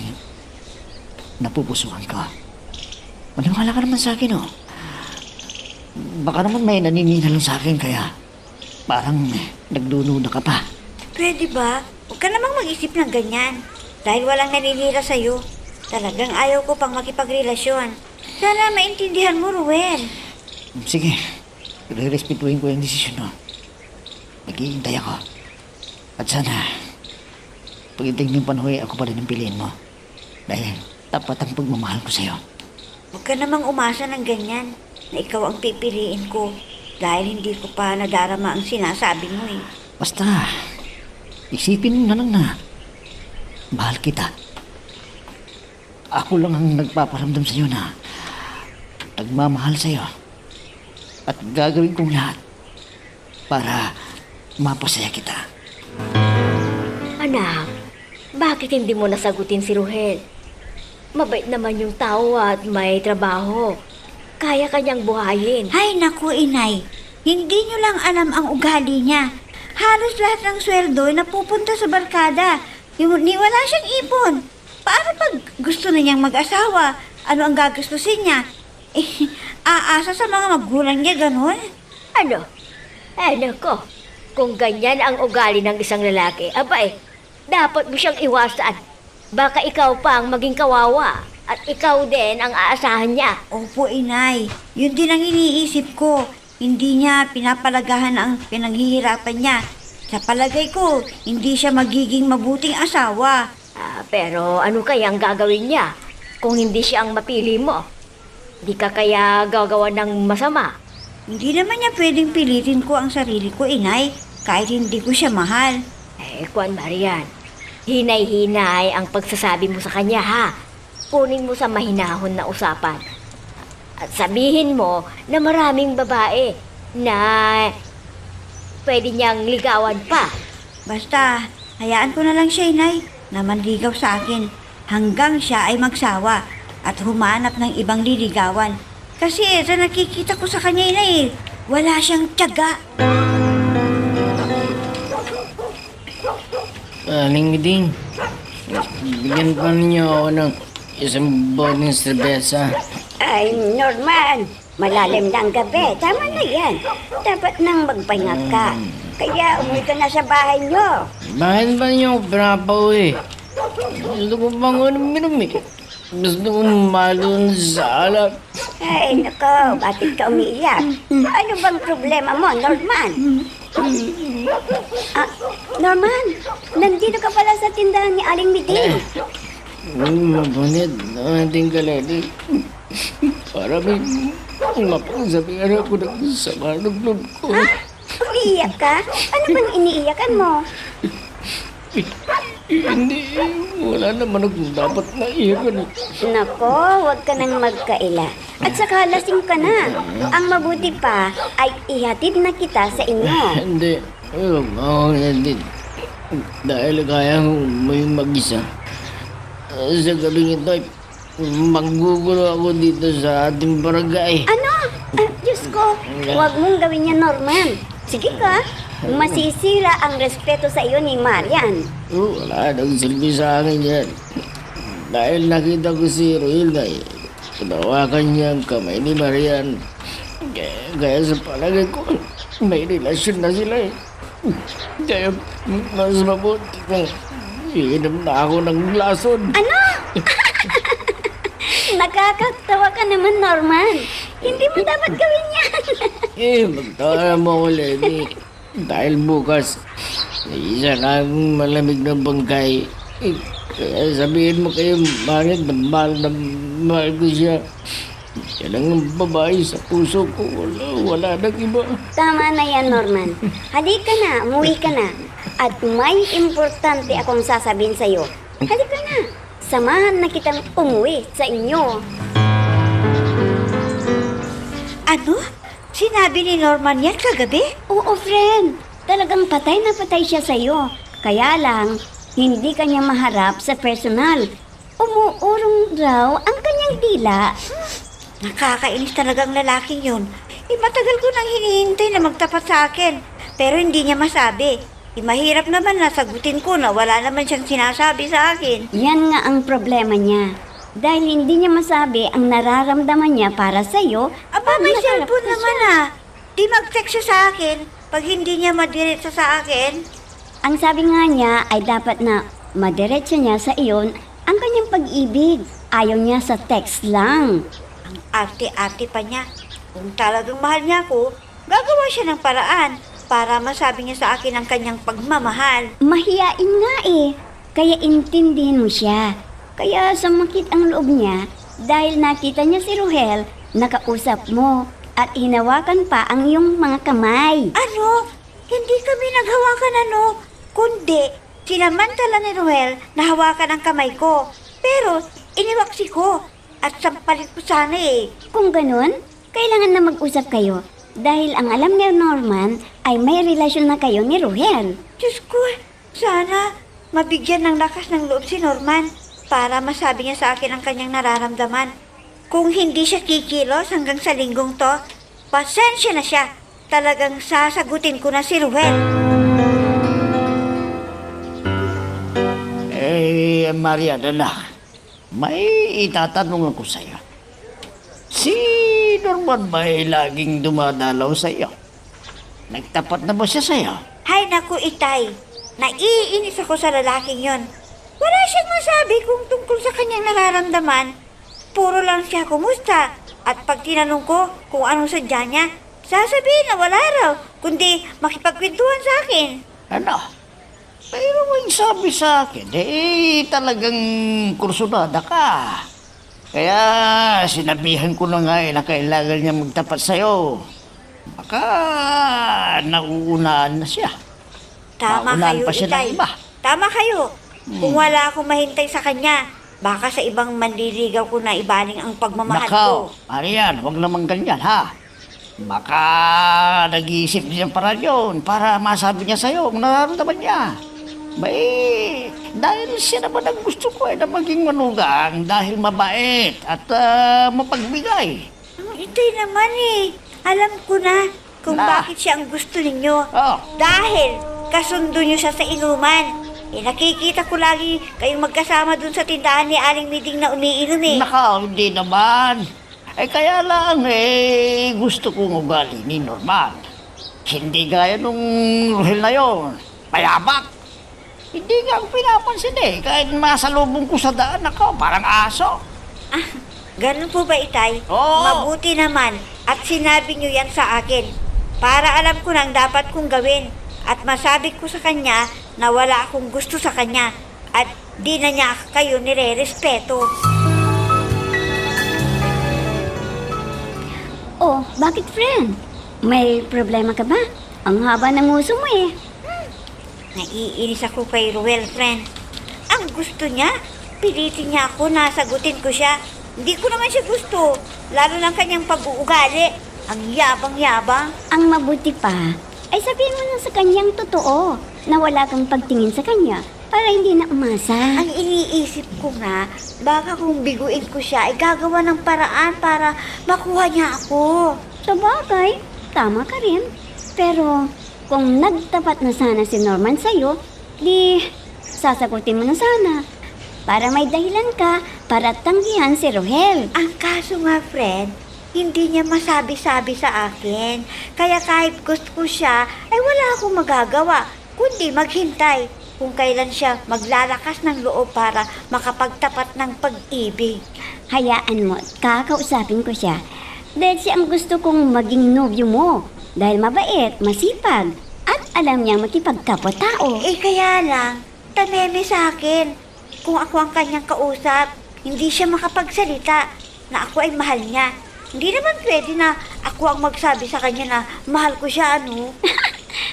napupusuhan ka. Maniwala ka naman sa akin, oh. Baka naman may naninira lang sa akin kaya parang nagdududa ka pa. Pwede ba? Huwag ka namang mag-isip ng ganyan. Dahil walang naninira sa'yo. Talagang ayaw ko pang makipagrelasyon. Sana maintindihan mo, Ruel. Sige, re-respetuhin ko yung desisyon mo. Naghihintay ako. At sana, pagdating ng panahon ako pa rin ang piliin mo. Dahil tapat ang pagmamahal ko sa'yo. Huwag ka namang umasa ng ganyan na ikaw ang pipiliin ko dahil hindi ko pa nadarama ang sinasabi mo eh. Basta, isipin mo na lang na mahal kita. Ako lang ang nagpaparamdam sa'yo na nagmamahal sa'yo. At gagawin kong lahat para mapasaya kita. Anak, bakit hindi mo nasagutin si Ruhel? Mabait naman yung tao at may trabaho. Kaya kanyang buhayin. Ay naku inay, hindi nyo lang alam ang ugali niya. Halos lahat ng sweldo ay napupunta sa barkada. Wala siyang ipon. Paano pag gusto na niyang mag-asawa? Ano ang gagastusin niya? Aasa sa mga magulang niya, ganun? Ano? Nako, kung ganyan ang ugali ng isang lalaki, abay, dapat mo siyang iwasan. Baka ikaw pa ang maging kawawa at ikaw din ang aasahan niya. Opo, inay. Yun din ang iniisip ko. Hindi niya pinapalagahan ang pinaghihirapan niya. Sa palagay ko, hindi siya magiging mabuting asawa. Pero ano kaya ang gagawin niya kung hindi siya ang mapili mo? Di ka kaya gagawa ng masama? Hindi naman niya pwedeng pilitin ko ang sarili ko, inay, kahit hindi ko siya mahal. Kuan Marian, hinay-hinay ang pagsasabi mo sa kanya, ha? Kunin mo sa mahinahon na usapan. At sabihin mo na maraming babae na pwede niyang ligawan pa. Basta, hayaan ko na lang siya, inay, na manligaw sa akin hanggang siya ay magsawa at humanap ng ibang liligawan. Kasi sa nakikita ko sa kanya, inay, wala siyang tiyaga. Aling Miding, bigyan pa ninyo ako ng isang boteng serbesa. Ay, Norman, malalim na ang gabi. Tama na yan. Dapat nang magpahinga ka. Kaya umuwi ka na sa bahay nyo. Bakit ba niyo ako pinapauwi? Gusto ko pang uminom eh. Gusto ko malun sa alak. Ay, nako, bakit ka umiiyak? Ano bang problema mo, Norman? Norman, nandito ka pala sa tindahan ni Aling Miding. Mapunit na ating kalali. Para may mapagsabihan ako ng sama ng loob ko. Umiiyak ka? Ano bang iniiyakan mo? Hindi, wala naman akong dapat naiyakan. Nako, huwag ka nang magkaila. At saka lasing ka na. Ang mabuti pa ay ihatid na kita sa inyo. Hindi, huwag ako natin. Dahil kaya kong may mag-isa. Sa gabing ito, manggugulo ako dito sa ating barangay. Ano? Diyos ko, huwag mong gawin yan, Norman. Sige ka, masisira ang respeto sa iyo ni Marian. Wala nang silbi sa akin yan. Dahil nakita ko si Ruel na pinawakan niya ang kamay ni Marian. Kaya sa palagay ko, may relasyon na sila eh. Kaya mas mabuti kung iinom na ako ng lason. Ano? Nakakatawa ka naman, Norman. Hindi mo dapat gawin yan. Magtawa mo ko, Lenny. Dahil bukas, isa na akong malamig ng bangkay. Kaya sabihin mo kayo, bakit mahal na mahal ko siya. Siya lang ang babae sa puso ko. Wala nang iba. Tama na yan, Norman. Halika na, umuwi ka na. At may importante akong sasabihin sa'yo. Halika na. Samahan na kitang umuwi sa inyo. Ano? Sinabi ni Norman yan kagabi? Oo, friend. Talagang patay na patay siya sa'yo. Kaya lang, hindi kanya maharap sa personal. Umuurong raw ang kanyang dila. Nakakainis talagang lalaking yun. matagal ko nang hinihintay na magtapat sa akin. Pero hindi niya masabi. Mahirap naman na sagutin ko na wala naman siyang sinasabi sa akin. Yan nga ang problema niya. Dahil hindi niya masabi ang nararamdaman niya para sa'yo. Aba, may nakarap cellphone ka naman siya. Di mag-text siya sa akin pag hindi niya madiretso sa akin. Ang sabi nga niya ay dapat na madiretso niya sa iyon ang kanyang pag-ibig. Ayaw niya sa text lang. Ang arte-arte pa niya. Kung talagang mahal niya ako, gagawa siya ng paraan para masabi niya sa akin ang kanyang pagmamahal. Mahiyain nga eh. Kaya intindihin mo siya. Kaya sumakit ang loob niya dahil nakita niya si Ruhel, nakausap mo at hinawakan pa ang iyong mga kamay. Ano? Hindi kami naghawakan kundi sinamantala ni Ruel na hawakan ang kamay ko. Pero iniwaksi ko at sampalit ko sana eh. Kung ganun, kailangan na mag-usap kayo dahil ang alam ni Norman ay may relasyon na kayo ni Ruhel. Diyos ko, sana mabigyan ng lakas ng loob si Norman para masabi niya sa akin ang kanyang nararamdaman. Kung hindi siya kikilos hanggang sa linggong to, pasensya na siya. Talagang sasagutin ko na si Ruel. Marian, anak, may itatanong ako sa'yo. Si Norman ba ay laging dumadalaw sa'yo? Nagtapat na ba siya sa'yo? Hay naku, Itay. Naiinis ako sa lalaking yon. Wala siyang masabi kung tungkol sa kanyang nararamdaman. Puro lang siya kumusta. At pag tinanong ko kung anong sadya niya, sasabihin na wala raw, kundi makipagkwentuhan sa akin. Ano? Pero may sabi sa akin, talagang kursunada ka. Kaya sinabihan ko na nga na kailangan niya magtapat sa'yo. Baka nauunaan na siya. Tama Maunahan kayo, pa siya ng Itay. iba. Tama kayo. Kung wala akong mahintay sa kanya, baka sa ibang manliligaw ko na ibaling ang pagmamahal ko. Nakaw, Marian, huwag naman ganyan, ha? Baka nag-iisip niya para yun, para masabi niya sa'yo kung nararamdaman niya. Bay, dahil siya naman ang gusto ko na maging manugang dahil mabait at mapagbigay. Ang Itay naman eh. Alam ko na kung Na. bakit siya ang gusto ninyo. Oh, Dahil kasundo niyo siya sa inuman. Nakikita ko lagi kayong magkasama dun sa tindahan ni Aling Miding na umiinom eh. nakaw, hindi naman. Kaya lang, gusto kong ugali ni Norman. Hindi gaya nung Ruhel na yun. Payabak. Hindi nga ako pinapansin kahit masalubong ko sa daan ako, parang aso. Ganun po ba, Itay? Oo. Mabuti naman at sinabi niyo yan sa akin para alam ko nang dapat kong gawin at masabi ko sa kanya na wala akong gusto sa kanya at di na niya kayo nire-respeto. Oh, bakit friend? May problema ka ba? Ang haba ng nguso mo eh. Naiinis ako kay Ruel, friend. Ang gusto niya, pilitin niya ako na sagutin ko siya. Hindi ko naman siya gusto, lalo ng kanyang pag-uugali. Ang yabang-yabang. Ang mabuti pa ay sabihin mo na sa kanyang totoo na wala kang pagtingin sa kanya para hindi na umasa. Ang iniisip ko nga, baka kung biguin ko siya, ay gagawa ng paraan para makuha niya ako. Sa bagay, tama ka rin. Pero kung nagtapat na sana si Norman sa'yo, di sasagutin mo na sana. Para may dahilan ka para tanggihan si Ruhel. Ang kaso nga, friend, hindi niya masabi-sabi sa akin. Kaya kahit gusto ko siya, ay wala akong magagawa, kundi maghintay kung kailan siya maglalakas ng loob para makapagtapat ng pag-ibig. Hayaan mo, kakausapin ko siya. Dahil siya ang gusto kong maging nobyo mo. Dahil mabait, masipag, at alam niyang makipagkapwa-tao. Kaya lang, tameme sa akin. Kung ako ang kanyang kausap, hindi siya makapagsalita na ako ay mahal niya. Hindi naman pwede na ako ang magsabi sa kanya na mahal ko siya, ano?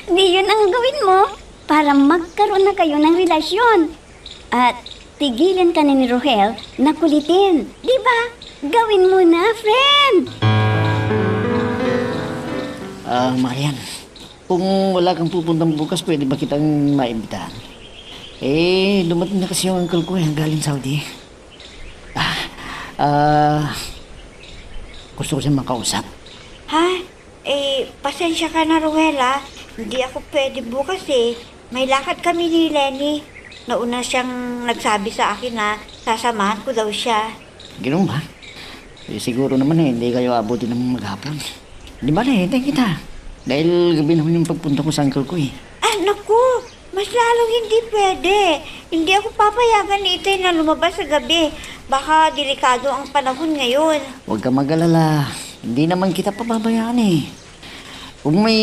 Di yun ang gawin mo para magkaroon na kayo ng relasyon. At tigilan ka ni Ruhel na kulitin. Di ba? Gawin mo na, friend! Marian, kung wala kang pupuntang bukas, pwede ba kitang maimbitahan? Dumating na kasi yung uncle ko galing Saudi. Gusto ko siya makausap. Ha? Pasensya ka na, Ruela. Hindi ako pwede bukas eh. May lakad kami ni Lenny. Nauna siyang nagsabi sa akin na sasamahan ko daw siya. Ganoon ba? Siguro naman hindi kayo abutin ng maghapon. Di ba hintay kita? Dahil gabi naman yung pagpunta ko sa uncle ko eh. Naku! Mas lalong hindi pwede. Hindi ako papayagan ni Itay na lumabas sa gabi. Baka delikado ang panahon ngayon. Huwag ka mag-alala. Hindi naman kita pababayaan eh. Kung may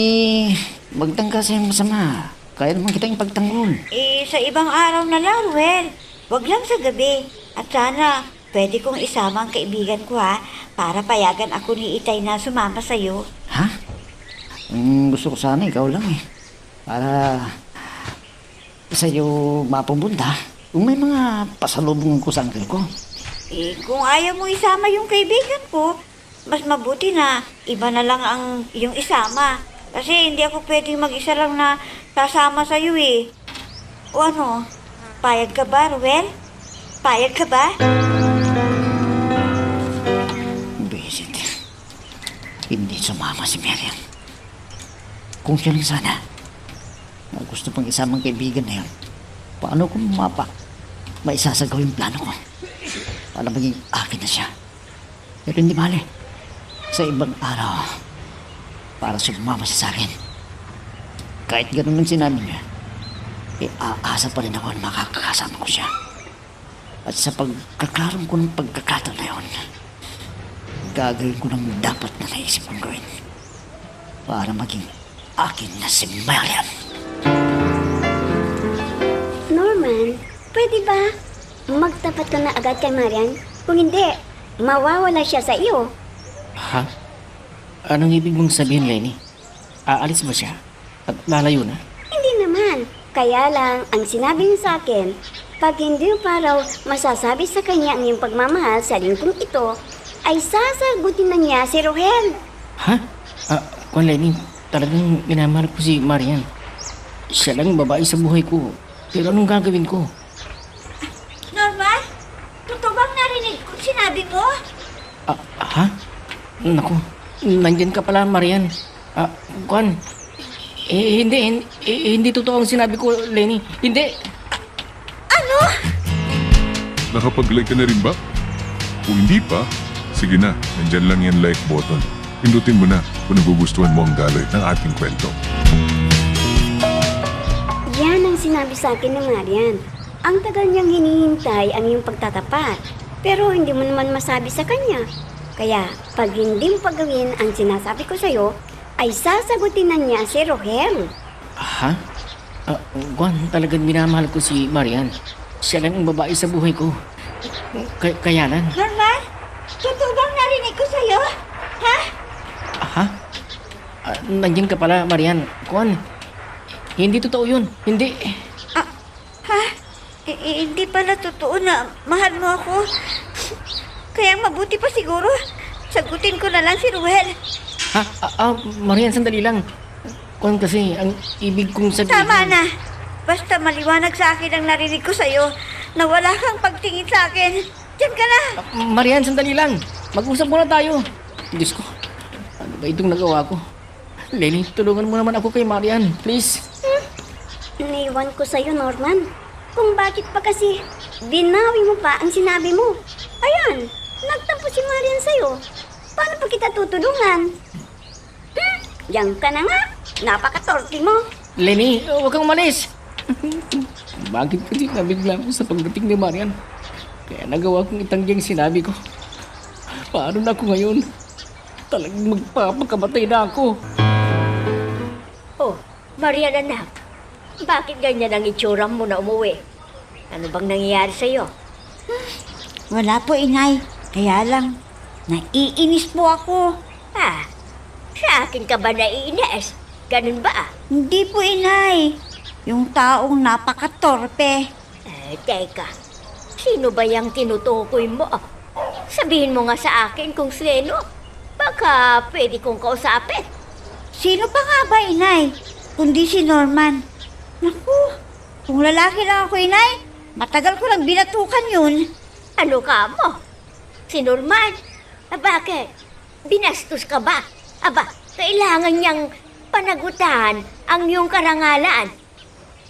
magtangka sa'yong masama, kaya naman kita yung pagtanggol. Sa ibang araw na lang, Ruel. Wag lang sa gabi. At sana, pwede kong isama ang kaibigan ko ha, para payagan ako ni Itay na sumama sa'yo. Ha? Gusto ko sana ikaw lang eh. Para sa'yo mapupunta kung may mga pasalubong ko sa uncle ko. Kung ayaw mo isama yung kaibigan ko, mas mabuti na iba na lang ang yung isama. Kasi hindi ako pwedeng mag-isa lang na sasama sa'yo eh. O ano, payag ka ba, Ruel? Payag ka ba? Visit. Hindi sumama si Miriam. Kung siya lang sana, na gusto pang isamang kaibigan na yun, paano kung maisasagaw yung plano ko? Para maging akin na siya. Pero hindi bale. Sa ibang araw, para sumama siya sa akin. Kahit ganun ang sinabi niya, aasa pa rin ako na makakasama ko siya. At sa pagkakaroon ko ng pagkakataon na yun, gagawin ko ng dapat na naisip kong gawin para maging akin na si Marian. Norman, pwede ba magtapat ka na agad kay Marian? Kung hindi, mawawala siya sa iyo. Ha? Anong ibig mong sabihin, Lenny? Aalis ba siya? At lalayo na? Hindi naman. Kaya lang, ang sinabi niya sa akin, pag hindi pa raw masasabi sa kanya ang iyong pagmamahal sa lingkong ito, ay sasagutin na niya si Rohel. Ha? Kung Lenny, talagang minamahal ko si Marian. Siya lang ang babae sa buhay ko. Pero anong gagawin ko? Norman? Totoo bang narinig kung sinabi mo? Ha? Naku, nandyan ka pala, Marian. Kwan, hindi totoo ang sinabi ko, Lenny. Hindi. Nakapag-like ka na rin ba? Kung hindi pa, sige na, nandyan lang yan like button. Pindutin mo na kung nagugustuhan mo ang daloy ng ating kwento. Yan ang sinabi sa akin ni Marian. Ang tagal niyang hinihintay ang iyong pagtatapat. Pero hindi mo naman masabi sa kanya. Kaya, pag hindi mo pagawin ang sinasabi ko sa'yo, ay sasagutin na niya si Rohel. Ha? Kwan, talagang minamahal ko si Marian. Siya lang ang babae sa buhay ko. Kaya lang. Norman? Totoo bang narinig ko sa'yo? Ha? Ha? Nandiyan ka pala, Marian. Kwan, hindi totoo yun. Hindi. Ha? Hindi pala totoo na mahal mo ako. Kaya mabuti pa siguro. Sagutin ko na lang si Ruel. Marian, sandali lang. Kwan kasi, ang ibig kong sabihin... Tama na. Basta maliwanag sa akin ang narinig ko sa'yo na wala kang pagtingin sa akin. Diyan ka na. Marian, sandali lang. Mag-usap muna tayo. Diyos ko, ano ba itong nagawa ko? Lenny, tulungan mo naman ako kay Marian. Please. Iniwan ko sa'yo, Norman. Kung bakit pa kasi binawi mo pa ang sinabi mo. Ayan, nagtampo si Marian sa'yo. Paano pa kita tutulungan? Diyan ka na nga. Napaka-torpe mo. Lenny, huwag kang umalis. Bakit kasi nabigla ko sa pagdating ni Marian? Kaya nagawa kong itangging sinabi ko. Paano na ako ngayon? Talagang magpapakamatay na ako. Oh, Marian anak, bakit ganyan ang itsura mo na umuwi? Ano bang nangyayari sa'yo? Wala po, inay. Kaya lang, naiinis po ako. Sa akin ka ba naiinis? Ganun ba? Hindi po, inay. Yung taong napaka-torpe. Teka, sino ba yung tinutukoy mo? Sabihin mo nga sa akin kung sino. Baka pwede kong kausapin. Sino pa nga ba, inay? Kundi si Norman. Naku, kung lalaki lang ako, inay, matagal ko lang binatukan yun. Ano ka mo? Si Norman? Bakit? Binastos ka ba? Aba, Kailangan niyang panagutan ang iyong karangalan.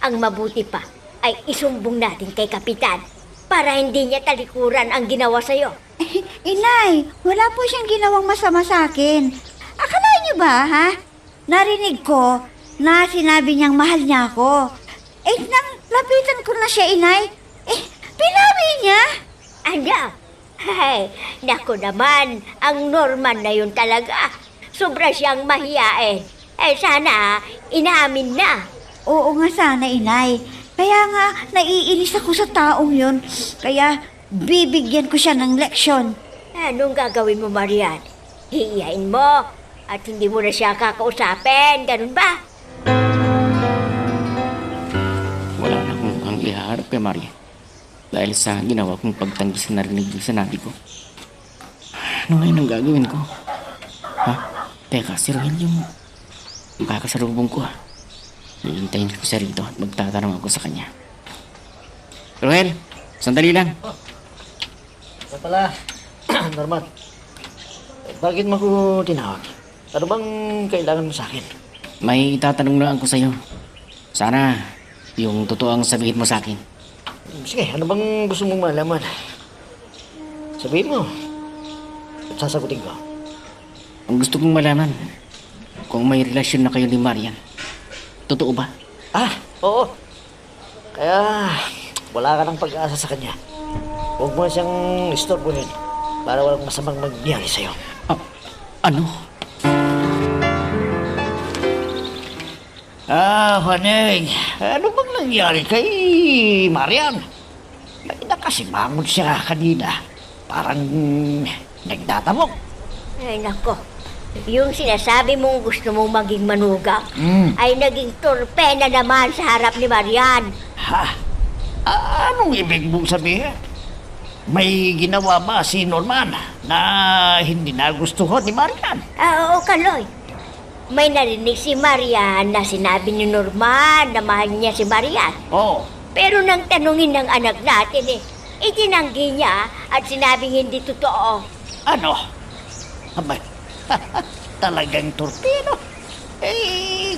Ang mabuti pa ay isumbong natin kay Kapitan para hindi niya talikuran ang ginawa sa'yo. Inay, wala po siyang ginawang masama sa akin. Akala niyo ba, ha? Narinig ko na sinabi niyang mahal niya ako. Nang lapitan ko na siya, inay, pinawi niya. Ano? Ay, naku naman, ang Norman na yun talaga. Sobra siyang mahiyain. Sana, inaamin na. Oo nga sana, inay. Kaya nga, naiinis ako sa taong yun. Kaya, bibigyan ko siya ng leksyon. Anong gagawin mo, Marian? Hihiyain mo at hindi mo na siya kakausapin, ganun ba? Wala na akong ang ihaharap kay Maria. Dahil sa ginawa kong pagtanggi sa narinig yung sinabi ko. Ano ngayon ang gagawin ko? Ha? Teka, si Roel yung kakasalubong ko, ha? Hihintayin ko siya rito at magtatanong ako sa kanya. Roel, sandali lang. Ito pala, Norman. Bakit mo ko tinawag? Ano bang kailangan mo sa akin? May itatanong lang ako sa'yo. Sana yung totoo ang sabihin mo sa akin. Sige, ano bang gusto mong malaman? Sabihin mo. At sasagutin ko. Ang gusto kong malaman, kung may relasyon na kayo ni Marian. Totoo ba? Oo. Kaya, wala ka ng pag-asa sa kanya. Huwag mo siyang istorbohin para walang masamang mangyari sa'yo. Ano? Juaneng, ano bang nangyari kay Marian? Nakita kasi bangon siya kanina. Parang nagtatamok. Ay, nako. Yung sinasabi mong gusto mong maging manugang ay naging torpe na naman sa harap ni Marian. Ha? Anong ibig mong sabihin? May ginawa ba si Norman na hindi nagustuhan ni Marian? Oo, Kaloy. May narinig si Marian na sinabi ni Norman na mahal niya si Marian. Oo. Pero nang tanungin ng anak natin itinanggi niya at sinabing hindi totoo. Ano? Abay, talagang torpedo.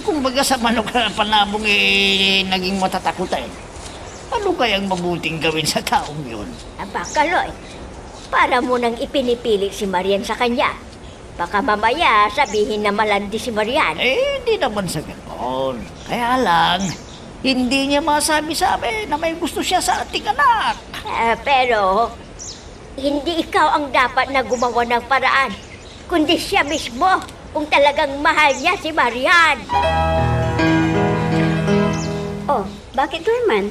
Kumbaga sa manok na panabong naging matatakutan. Ano kayang mabuting gawin sa taong yun? Aba, Kaloy, para mo nang ipinipilit si Marian sa kanya. Baka mamaya sabihin na malandi si Marian. Hindi naman sa ganon. Kaya lang, hindi niya masabi sa amin na may gusto siya sa ating anak. Pero, hindi ikaw ang dapat na gumawa ng paraan, kundi siya mismo kung talagang mahal niya si Marian. Oh, bakit Norman?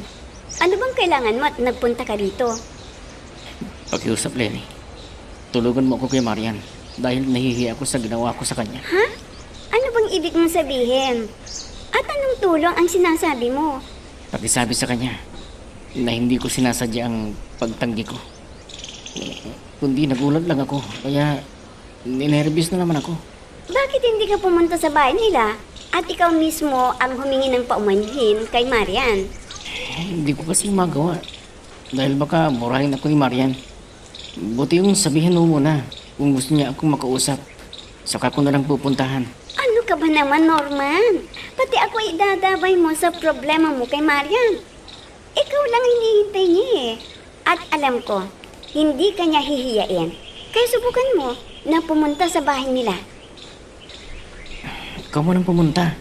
Ano bang kailangan mo at nagpunta ka rito? Pakiusap, Lenny. Tulugan mo ako kay Marian dahil nahihiya ako sa ginawa ko sa kanya. Ha? Ano bang ibig mong sabihin? At anong tulong ang sinasabi mo? Pakisabi sa kanya na hindi ko sinasadya ang pagtanggi ko. Kundi nagulat lang ako, kaya ninervous na naman ako. Bakit hindi ka pumunta sa bahay nila at ikaw mismo ang humingi ng paumanhin kay Marian? Hindi ko kasi magawa. Dahil baka murahin ako ni Marian. Buti yung sabihin mo muna kung gusto niya akong makausap. Saka ko na lang pupuntahan. Ano ka ba naman, Norman? Pati ako idadabay mo sa problema mo kay Marian. Ikaw lang hinihintay niya eh. At alam ko, hindi ka niya hihiyain. Kaya subukan mo na pumunta sa bahay nila. Ikaw mo nang pumunta.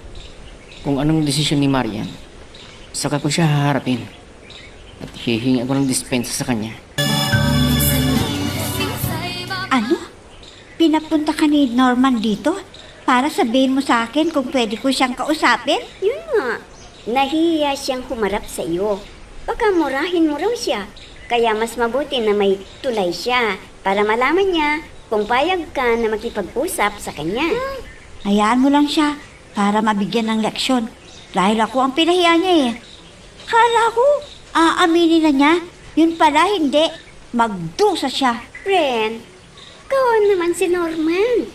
Kung anong desisyon ni Marian, saka ko siya haharapin. At hihingi ako ng dispensa sa kanya. Ano? Pinapunta ka ni Norman dito? Para sabihin mo sa akin kung pwede ko siyang kausapin? Yun nga, nahihiya siyang humarap sa iyo. Baka murahin mo raw siya. Kaya mas mabuti na may tulay siya para malaman niya kung payag ka na makipag-usap sa kanya. Hayaan mo lang siya para mabigyan ng leksyon. Dahil ako ang pinahiya niya eh. Kala ko, aaminin na niya. Yun pala hindi. Magdusa siya. Friend, kawan naman si Norman.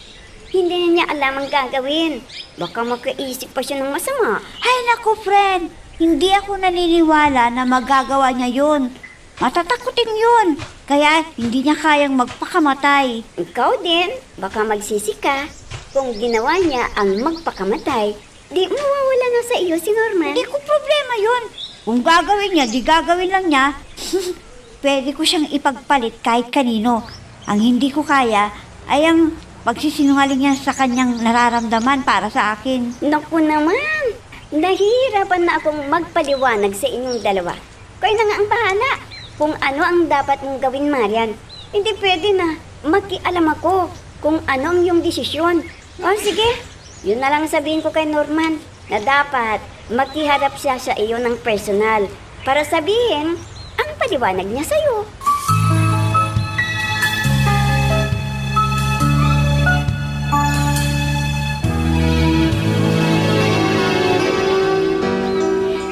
Hindi na niya alam ang gagawin. Baka makaisip pa siya ng masama. Ay naku friend, hindi ako naniniwala na magagawa niya yun. Matatakutin yun. Kaya hindi niya kayang magpakamatay. Ikaw din, baka magsisi ka. Kung ginawa niya ang magpakamatay, di mawawala na sa iyo si Norman. Hindi ko problema yun. Kung gagawin niya, di gagawin lang niya. Pwede ko siyang ipagpalit kahit kanino. Ang hindi ko kaya ay ang pagsisinungaling niya sa kanyang nararamdaman para sa akin. Naku naman, nahihirapan na akong magpaliwanag sa inyong dalawa. Kayo na nga ang bahala kung ano ang dapat mong gawin, Marian. Hindi pwede na makialam ako kung ano ang iyong desisyon. O sige, yun na lang sabihin ko kay Norman na dapat makiharap siya sa iyo ng personal para sabihin ang paliwanag niya sa iyo.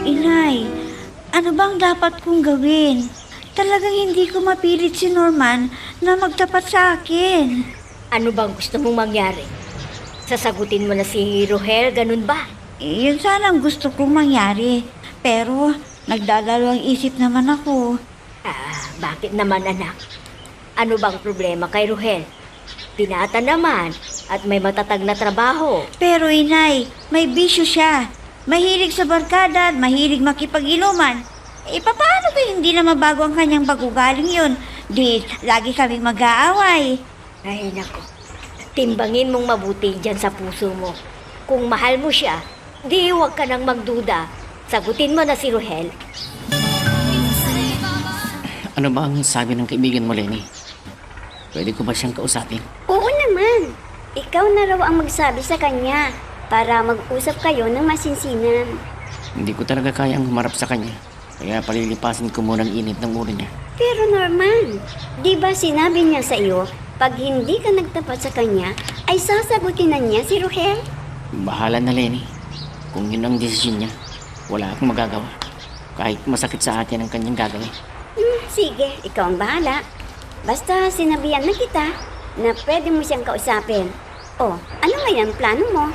Inay, ano bang dapat kong gawin? Talagang hindi ko mapilit si Norman na magtapat sa akin. Ano bang gusto mong mangyari? Sasagutin mo na si Rohel, ganun ba? Yun sana ang gusto kong mangyari. Pero nagdadalawang isip naman ako. Bakit naman anak? Ano bang problema kay Rohel? Binata naman at may matatag na trabaho. Pero inay, may bisyo siya. Mahilig sa barkada at mahilig makipag-inuman. Paano ba hindi na mabago ang kanyang pag-ugaling yun? Di, lagi kaming mag-aaway. Ay nako, timbangin mong mabuti dyan sa puso mo. Kung mahal mo siya, di huwag ka nang magduda. Sagutin mo na si Rohel. Ano ba ang sabi ng kaibigan mo, Lenny? Pwede ko ba siyang kausapin? Oo naman, ikaw na raw ang magsabi sa kanya para mag-usap kayo ng masinsinan. Hindi ko talaga kayang humarap sa kanya. Kaya palilipasin ko muna ang init ng ulo niya. Pero Norman, di ba sinabi niya sa iyo, pag hindi ka nagtapat sa kanya, ay sasagutin na niya si Rohel? Bahala na, Lenny. Kung yun ang desisyon niya, wala akong magagawa. Kahit masakit sa atin ang kanyang gagawin. Sige, ikaw ang bahala. Basta sinabihan na kita na pwede mo siyang kausapin. O, ano ngayon ang plano mo?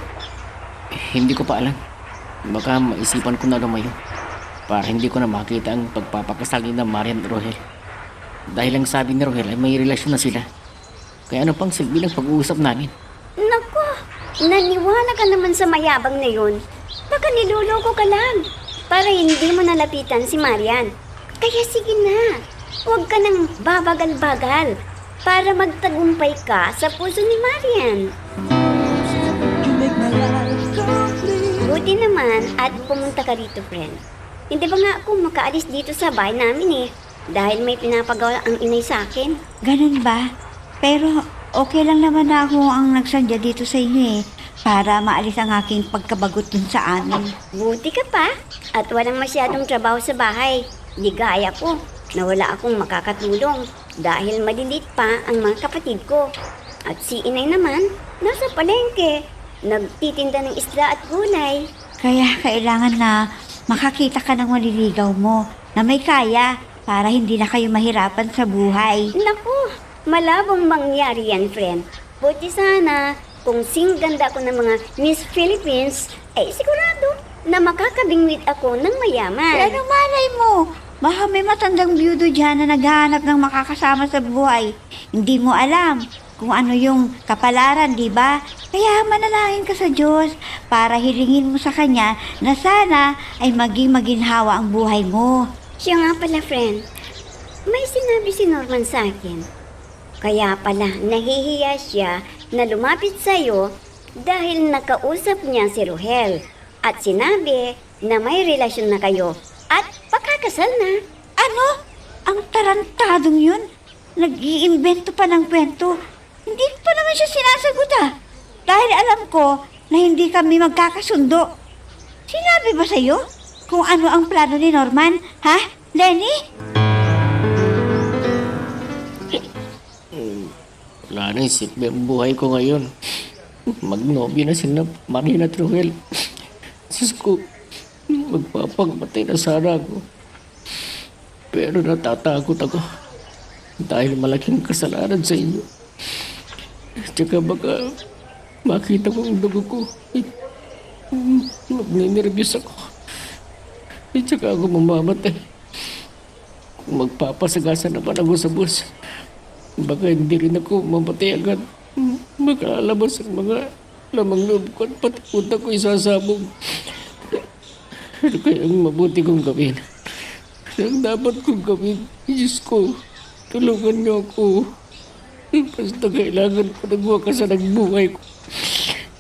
Hindi ko pa alam. Baka maisipan ko na lumayo. Para hindi ko na makita ang pagpapakasal ni na Marian at Rohel. Dahil ang sabi ni Rohel ay may relasyon na sila. Kaya ano pang silbi ng pag-uusap namin? Naku, naniwala ka naman sa mayabang na yun. Baka niloloko ka lang para hindi mo nalapitan si Marian. Kaya sige na, huwag ka nang babagal-bagal para magtagumpay ka sa puso ni Marian. Buti naman at pumunta ka rito, friend. Hindi ba nga ako makaalis dito sa bahay namin dahil may pinapagawa ang inay sa akin. Ganun ba? Pero okay lang naman na ako ang nagsandya dito sa inyo para maalis ang aking pagkabagot dun sa amin. Buti ka pa at walang masyadong trabaho sa bahay. Di gaya ko na wala akong makakatulong dahil maliliit pa ang mga kapatid ko. At si inay naman, nasa palengke, nagtitinda ng isda at gulay. Kaya kailangan na makakita ka ng maliligaw mo na may kaya para hindi na kayo mahirapan sa buhay. Naku, malabong mangyari yan, friend. Buti sana kung singganda ko ng mga Miss Philippines, ay sigurado na makakabingwit ako ng mayaman. Ano malay mo? Baka may matandang byudo dyan na naghahanap ng makakasama sa buhay. Hindi mo alam kung ano yung kapalaran, di ba? Kaya manalangin ka sa Diyos para hilingin mo sa Kanya na sana ay maging maginhawa ang buhay mo. Siya nga pala, friend. May sinabi si Norman sa akin. Kaya pala nahihiya siya na lumapit sa'yo dahil nakausap niya si Rohel at sinabi na may relasyon na kayo at pakakasal na. Ano? Ang tarantadong yun? Nag-iimbento pa ng kwento. Hindi pa naman siya sinasagot Dahil alam ko na hindi kami magkakasundo. Sinabi ba sa'yo kung ano ang plano ni Norman? Ha, Lenny? Wala na isip ang buhay ko ngayon. Magnobyo na sila Marian at Rohel. Diyos ko, magpapagmatay na sana ako. Pero natatakot ako dahil malaking kasalanan sa inyo. Tsaka baka makita ko ang dugo ko. Magninervyos ako. Tsaka ako mamamatay. Kung magpapasagasa naman ako sa bus, baka hindi rin ako mamatay agad. Makalabas ang mga lamang loob ko at pati utak ko isasabog. Ano kaya ang mabuti kong gawin? Ano ang dapat kong gawin? Diyos ko, tulungan niyo ako. Basta kailangan ko ng wakasan ng buhay ko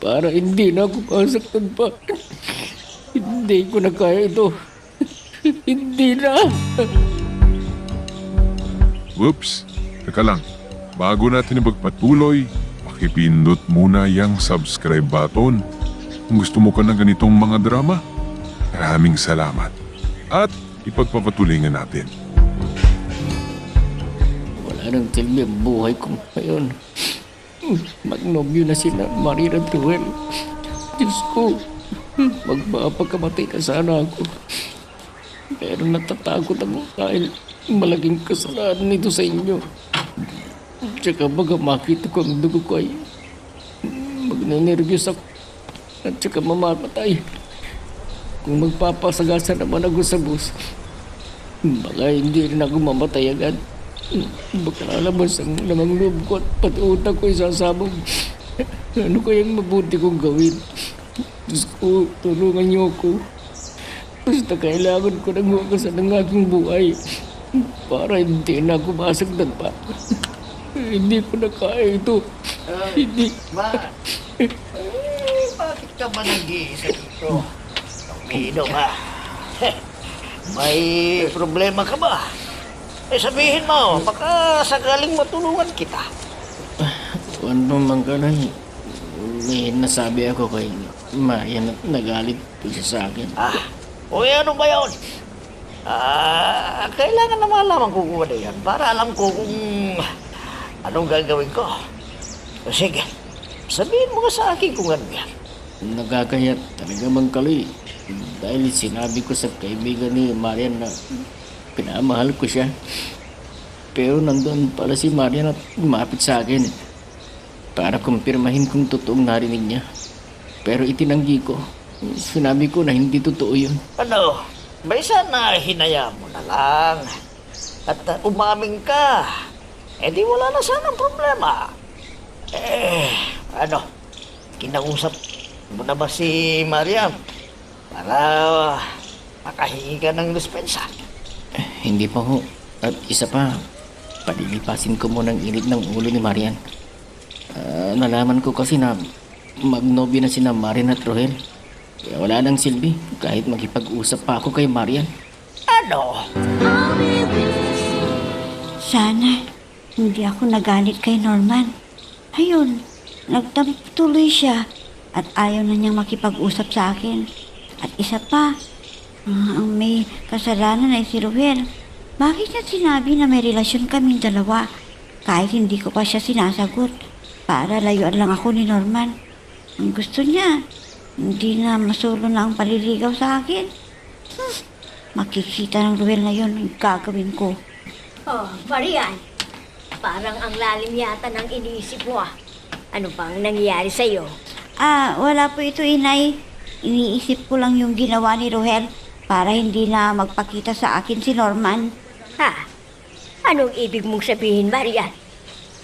para hindi na ako masaktan pa. Hindi ko na kaya ito. Hindi na. Whoops! Teka lang, bago natin ipagpatuloy, pakipindot muna yung subscribe button. Kung gusto mo ka ng ganitong mga drama, maraming salamat. At ipagpapatuloy nga natin. Wala nang silbi ang buhay ko ngayon. Magnobyo na sila, Maria at Ruel. Diyos ko, magpapakamatay na sana ako. Pero natatakot ako dahil malaking kasalanan nito sa inyo. Tsaka baga makita ko ang dugo ko ay magnenervyos ako at tsaka mamamatay. Kung magpapasagasa naman ako sa bus, baka hindi rin ako mamatay agad. Baka lalabas ang lamang loob ko at pati utak ko isasabog. Ano kayang mabuti kong gawin? Diyos ko, tulungan niyo ako. Basta kailangan ko ng wakasan ng aking buhay para hindi na ako masagdan pa. Hindi ko na kaya ito. Hindi. Bakit ka ba nag-iisa dito? Umiinom ha? May problema ka ba? Sabihin mo, baka sakaling matulungan kita. Ano man ka lang, may nasabi ako kay Marian at nagalit po siya sa akin. Uy, ano ba yun? Kailangan na malaman ko kung ano yan para alam ko kung anong gagawin ko. Sige, sabihin mo nga sa akin kung ano yan. Nagkakayat talaga mangkaloy. Dahil sinabi ko sa kaibigan ni Marian na pinamahal ko siya. Pero nandun pala si Marian at lumapit sa akin para kumpirmahin kung totoong narinig niya. Pero itinanggi ko. Sinabi ko na hindi totoo yun. Ano, may sana hinayaan mo na lang. At umaming ka. Di wala na sanang problema. Kinausap mo na ba si Mariam? Para makahingi ka ng dispensa. Hindi pa ho. At isa pa, palilipasin ko muna ang init ng ulo ni Marian. Nalaman ko kasi na magnobyo na sina Marian at Rohel. Kaya wala nang silbi kahit makipag-usap pa ako kay Marian. Ano? Sana hindi ako nagalit kay Norman. Ayun, nagtampo tuloy siya at ayaw na niyang makipag-usap sa akin. At isa pa, ang may kasalanan ay si Ruel. Bakit niya sinabi na may relasyon kaming dalawa kahit hindi ko pa siya sinasagot para layuan lang ako ni Norman? Ang gusto niya, hindi na masulo na ang paliligaw sa akin. Makikita ng Ruel na yun ang gagawin ko. Oh, Marian, parang ang lalim yata ng iniisip mo ah. Ano bang nangyayari sa'yo? Wala po ito, inay. Iniisip ko lang yung ginawa ni Ruel para hindi na magpakita sa akin si Norman. Ha? Anong ibig mong sabihin, Marian?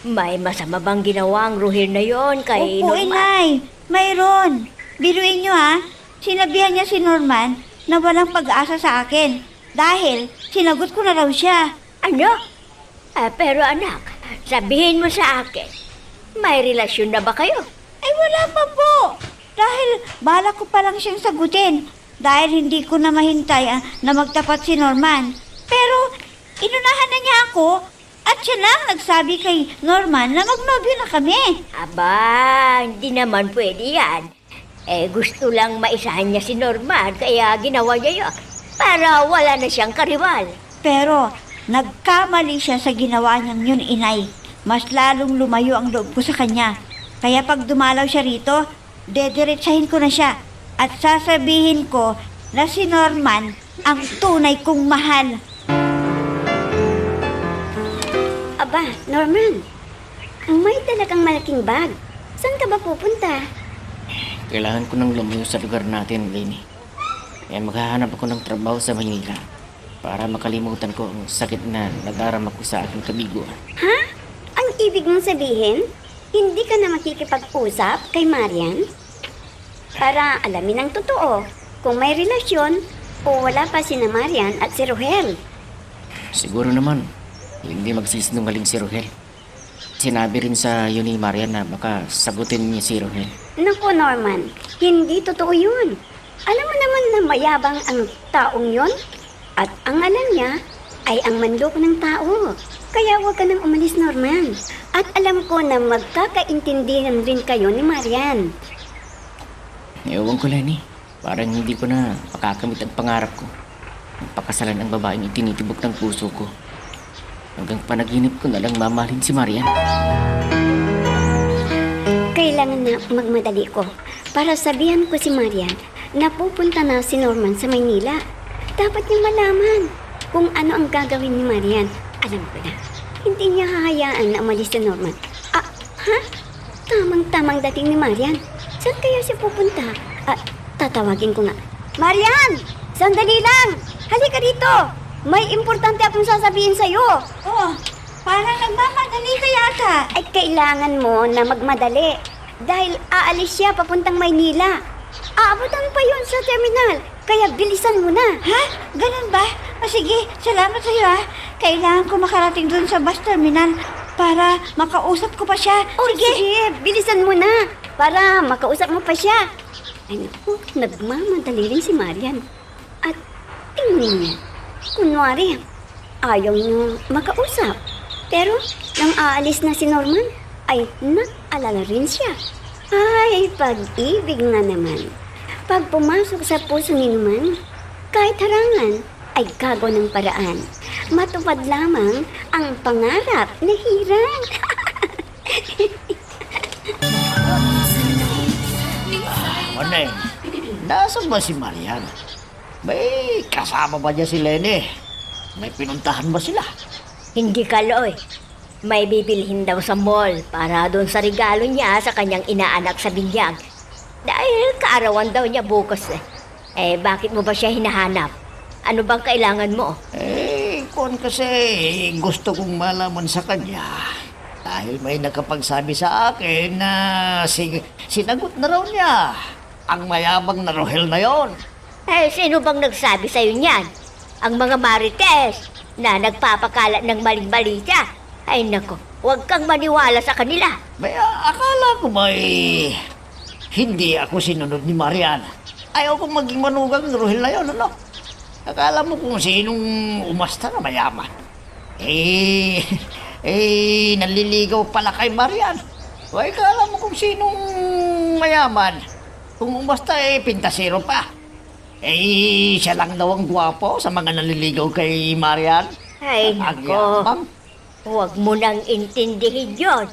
May masama bang ginawa ang Ruhel na yon kay Opo, Norman? inay. Mayroon. Biruin niyo ha. Sinabihan niya si Norman na walang pag-asa sa akin dahil sinagot ko na raw siya. Ano? Pero anak, sabihin mo sa akin, may relasyon na ba kayo? Ay wala pa po. Dahil balak ko pa lang siyang sagutin dahil hindi ko na mahintay na magtapat si Norman. Pero inunahan na niya ako at siya lang nagsabi kay Norman na magnobyo na kami. Aba, hindi naman pwede yan. Gusto lang maisahan niya si Norman, kaya ginawa niya yun. Para wala na siyang kariwal. Pero nagkamali siya sa ginawa niyang yun, inay. Mas lalong lumayo ang loob ko sa kanya. Kaya pag dumalaw siya rito, dediretsahin ko na siya. At sasabihin ko na si Norman ang tunay kong mahal. Aba, Norman, may talagang malaking bag. Saan ka ba pupunta? Kailangan ko nang lumayo sa lugar natin, Lenny. Kaya maghahanap ako ng trabaho sa Manila para makalimutan ko ang sakit na nadarama ko sa aking kabiguan. Ha? Ang ibig mong sabihin, hindi ka na makikipag-usap kay Marian? Para alamin ang totoo kung may relasyon o wala pa si Marian at si Rohel. Siguro naman, hindi magsisinungaling si Rohel. Sinabi rin sa iyo ni Marian na baka sagutin niya si Rohel. Naku Norman, hindi totoo yun. Alam mo naman na mayabang ang taong yon at ang alam niya ay ang mandok ng tao. Kaya huwag ka nang umalis, Norman. At alam ko na magkakaintindihan rin kayo ni Marian. Ewan ko, Lenny. Parang hindi ko na makakamit ang pangarap ko. Pakasalan ang babaeng itinitibok ng puso ko. Hanggang panaginip ko na lang mamahalin si Marian. Kailangan na magmadali ko para sabihan ko si Marian na pupunta na si Norman sa Maynila. Dapat niyang malaman kung ano ang gagawin ni Marian. Alam ko na, hindi niya hahayaan na umalis si Norman. Ah, ha? Tamang-tamang dating ni Marian. Saan kaya siya pupunta? Tatawagin ko nga. Marian! Sandali lang! Halika dito! May importante akong sasabihin sa'yo. Oh, parang nagmamadali ka yata. Ay, kailangan mo na magmadali. Dahil aalis siya papuntang Maynila. Aabutan pa yun sa terminal. Kaya bilisan mo na. Ha? Ganun ba? O sige, salamat sa iyo ha. Kailangan ko makarating dun sa bus terminal para makausap ko pa siya. Sige, bilisan mo na. Para makausap mo pa siya. Ay naku, nagmamadali rin si Marian. At tingnan niya. Kunwari, ayaw niya makausap. Pero nang aalis na si Norman, ay nag-alala rin siya. Ay, pag-ibig na naman. Pag pumasok sa puso ni Norman, kahit harangan, ay gago ng paraan. Matupad lamang ang pangarap na hirang. Maneng, nasaan ba si Marian? May kasama ba niya si Lenny? May pinuntahan ba sila? Hindi Kaloy. May bibilhin daw sa mall para doon sa regalo niya sa kanyang inaanak sa binyag. Dahil kaarawan daw niya bukas eh. Bakit mo ba siya hinahanap? Ano bang kailangan mo? Kung kasi gusto kong malaman sa kanya. Dahil may nakapagsabi sa akin na sinagot na raw niya ang mayabang na Rohel na yon. Sino bang nagsabi sa'yo niyan? Ang mga marites na nagpapakalat ng maling balita. Ay nako, huwag kang maniwala sa kanila. May akala ko ba hindi ako sinunod ni Marian. Ayaw kong maging manugang ng Rohel na yon, ano? Akala mo kung sinong umasta na mayaman. Naliligaw pala kay Marian. O akala mo kung sinong mayaman. Kung umasta pintasero pa. Siya lang daw ang gwapo sa mga naliligaw kay Marian. Ay Ang nako, yabang. huwag mo nang intindihin yon.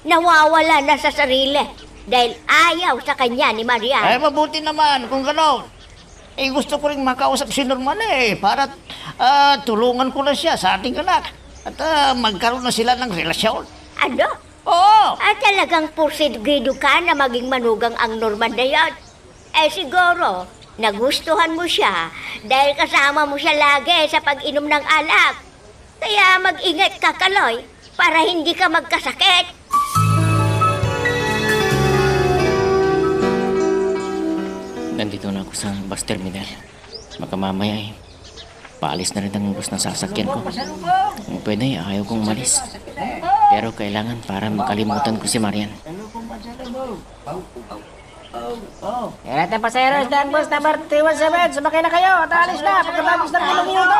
Nawawala na sa sarili dahil ayaw sa kanya ni Marian. Mabuti naman kung gano'n. Gusto ko rin makausap si Norman para tulungan ko na siya sa ating anak. At magkaroon na sila ng relasyon. Ano? Oo! Talagang porsigido ka na maging manugang ang Norman na yan? Siguro, nagustuhan mo siya dahil kasama mo siya lagi sa pag-inom ng alak. Kaya mag-ingat ka, Kaloy, para hindi ka magkasakit. Nandito na ako sa bus terminal. Baka mamaya paalis na rin ang bus na sasakyan ko. Kung pwede, ayaw kong umalis. Pero kailangan para makalimutan ko si Marian. Lahat ng pasaheros ng bus number 317, sumakay na kayo at alis na pagkatapos ng 5 minuto.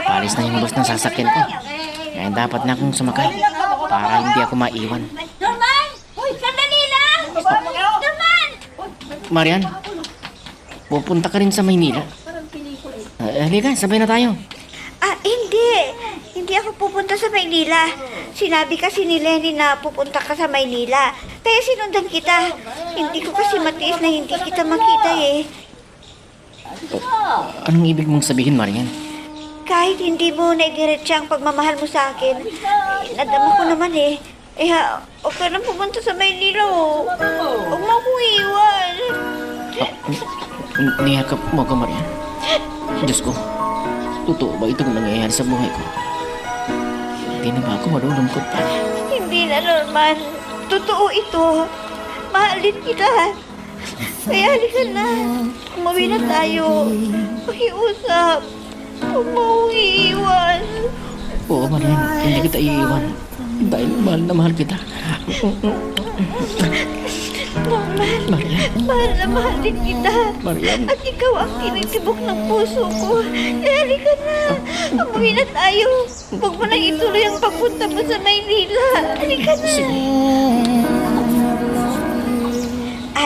Paalis na yung bus na sasakyan ko. Kaya dapat na akong sumakay para hindi ako maiwan. Norman! Sandali lang! Norman! Marian, pupunta ka rin sa Maynila. Halika, sabay na tayo. Hindi. Hindi ako pupunta sa Maynila. Sinabi kasi ni Lenny na pupunta ka sa Maynila. Kaya sinundan kita. Hindi ko kasi matiis na hindi kita makita eh. Anong ibig mong sabihin, Marian? Kahit hindi mo naidiretsa ang pagmamahal mo sa akin, nadama ko naman eh. Huwag ka nang pumunta sa Maynila oh. Huwag mo akong iwan. Niyakap mo ka, Marian. Diyos ko, totoo ba itong nangyayari sa buhay ko? Hindi na ba ako malulungkot pa? Hindi Hindi na, Norman. Totoo ito. Mahal din kita. Kaya halika na. Umuwi na tayo. Pakiusap. Huwag mo akong iiwan. Oo, Marian, hindi kita iiwan. Dahil mahal na mahal kita. Norman, mahal na mahal din kita. Marian. At ikaw ang tinitibok ng puso ko. Kaya halika na. Umuwi na tayo. Huwag mo nang ituloy ang pagpunta mo sa Maynila. Halika na.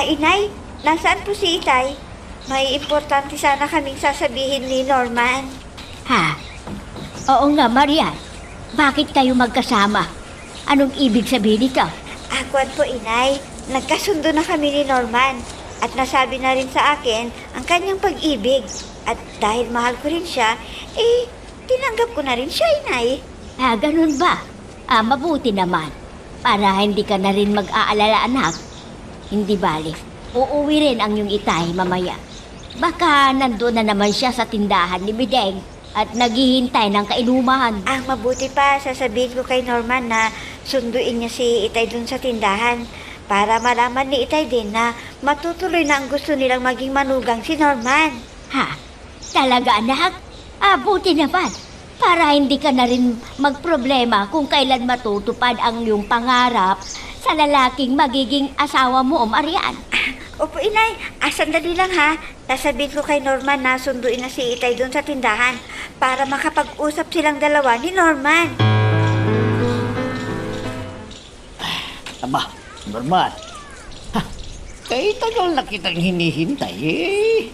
Inay, nasaan po si Itay? May importante sana kaming sasabihin ni Norman. Ha? Oo nga, Marian. Bakit kayo magkasama? Anong ibig sabihin nito? Akwan po, Inay. Nagkasundo na kami ni Norman. At nasabi na rin sa akin ang kanyang pag-ibig. At dahil mahal ko rin siya, tinanggap ko na rin siya, Inay. Ganun ba? Mabuti naman. Para hindi ka na rin mag-aalala, anak. Hindi bali. Uuwi rin ang iyong Itay mamaya. Baka nandoon na naman siya sa tindahan ni Bideng at naghihintay ng kainuman. Mabuti pa, sasabihin ko kay Norman na sunduin niya si Itay dun sa tindahan para malaman ni Itay din na matutuloy na ang gusto nilang maging manugang si Norman. Ha? Talaga, anak? Buti naman. Para hindi ka na rin magproblema kung kailan matutupad ang iyong pangarap sa lalaking magiging asawa mo, Marian. Opo, Inay. Sandali lang ha. Sasabihin ko kay Norman na sunduin na si Itay dun sa tindahan para makapag-usap silang dalawa ni Norman. Aba, Norman. Kay tagal na kitang hinihintay eh.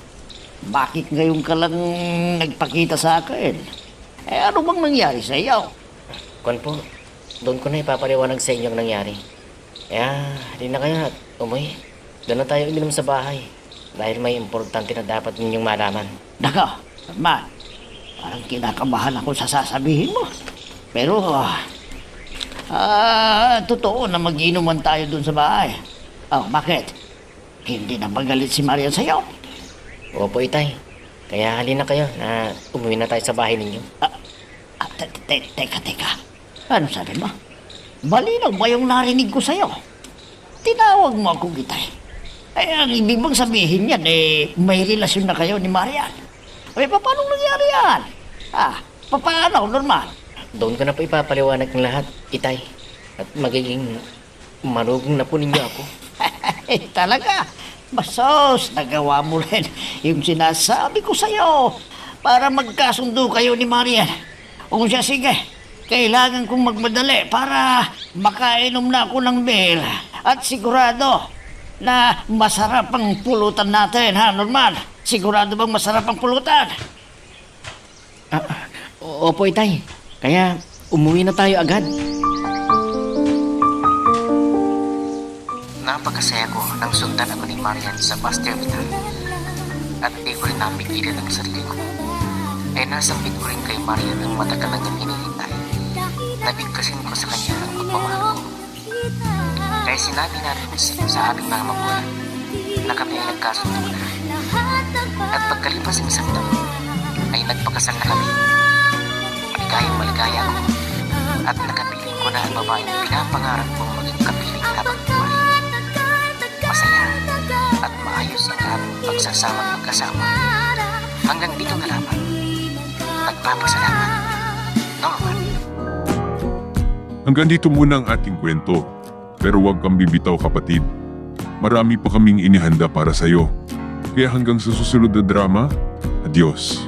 Bakit ngayon ka lang nagpakita sa akin? Ano bang nangyari sa iyo? Kwan po, doon ko na ipapaliwanag sa inyo ang nangyari. Hindi na kayo at umuwi. Doon na tayo uminom sa bahay. Dahil may importante na dapat ninyong malaman. Nako, Norman. Parang kinakabahan ako sa sasabihin mo. Pero, totoo na mag-inuman tayo doon sa bahay. Bakit? Hindi na magalit si Marian sa'yo? Opo, Itay. Kaya halina kayo na umuwi na tayo sa bahay ninyo. Teka. Ano sabi mo? Malinaw ba yung narinig ko sa'yo? Tinawag mo akong Itay. Ang ibig bang sabihin yan, may relasyon na kayo ni Marian. Paano nangyari yan? Paano, Norman? Doon ko na po ipapaliwanag ng lahat, Itay. At magiging marugong na po ninyo ako. Talaga? Basos, nagawa mo rin yung sinasabi ko sa'yo para magkasundo kayo ni Marian. Kung siya, sige, kailangan kong magmadali para makainom na ako ng beer. At sigurado na masarap ang pulutan natin, ha, Norman? Sigurado bang masarap ang pulutan? Opo, Itay. Kaya umuwi na tayo agad. Napakasaya ko nang sundan ako ni Marian sa bus terminal. At di ko rin napigilan ang sarili ko. Nasambit ko rin kay Marian ang matagal na niyang hinihintay. Nabigkasin ko sa kanya ang pagmamahal ko. Kaya sinabi natin sa aming mga magulang na kami ay nagkasundo na. At pagkalipas ng isang taon ay nagpakasal na kami. Maligayang ako at nakapiling ko na ang babaeng pinapangarap kong maging kapiling habang buhay. Masaya at maayos ang aming pagsasama at magkasama. Hanggang dito na lamang. Nagpapasalamat, Norman. Hanggang dito muna ang ating kwento. Pero huwag kang bibitaw, kapatid. Marami pa kaming inihanda para sa'yo. Kaya hanggang sa susunod na drama, adios.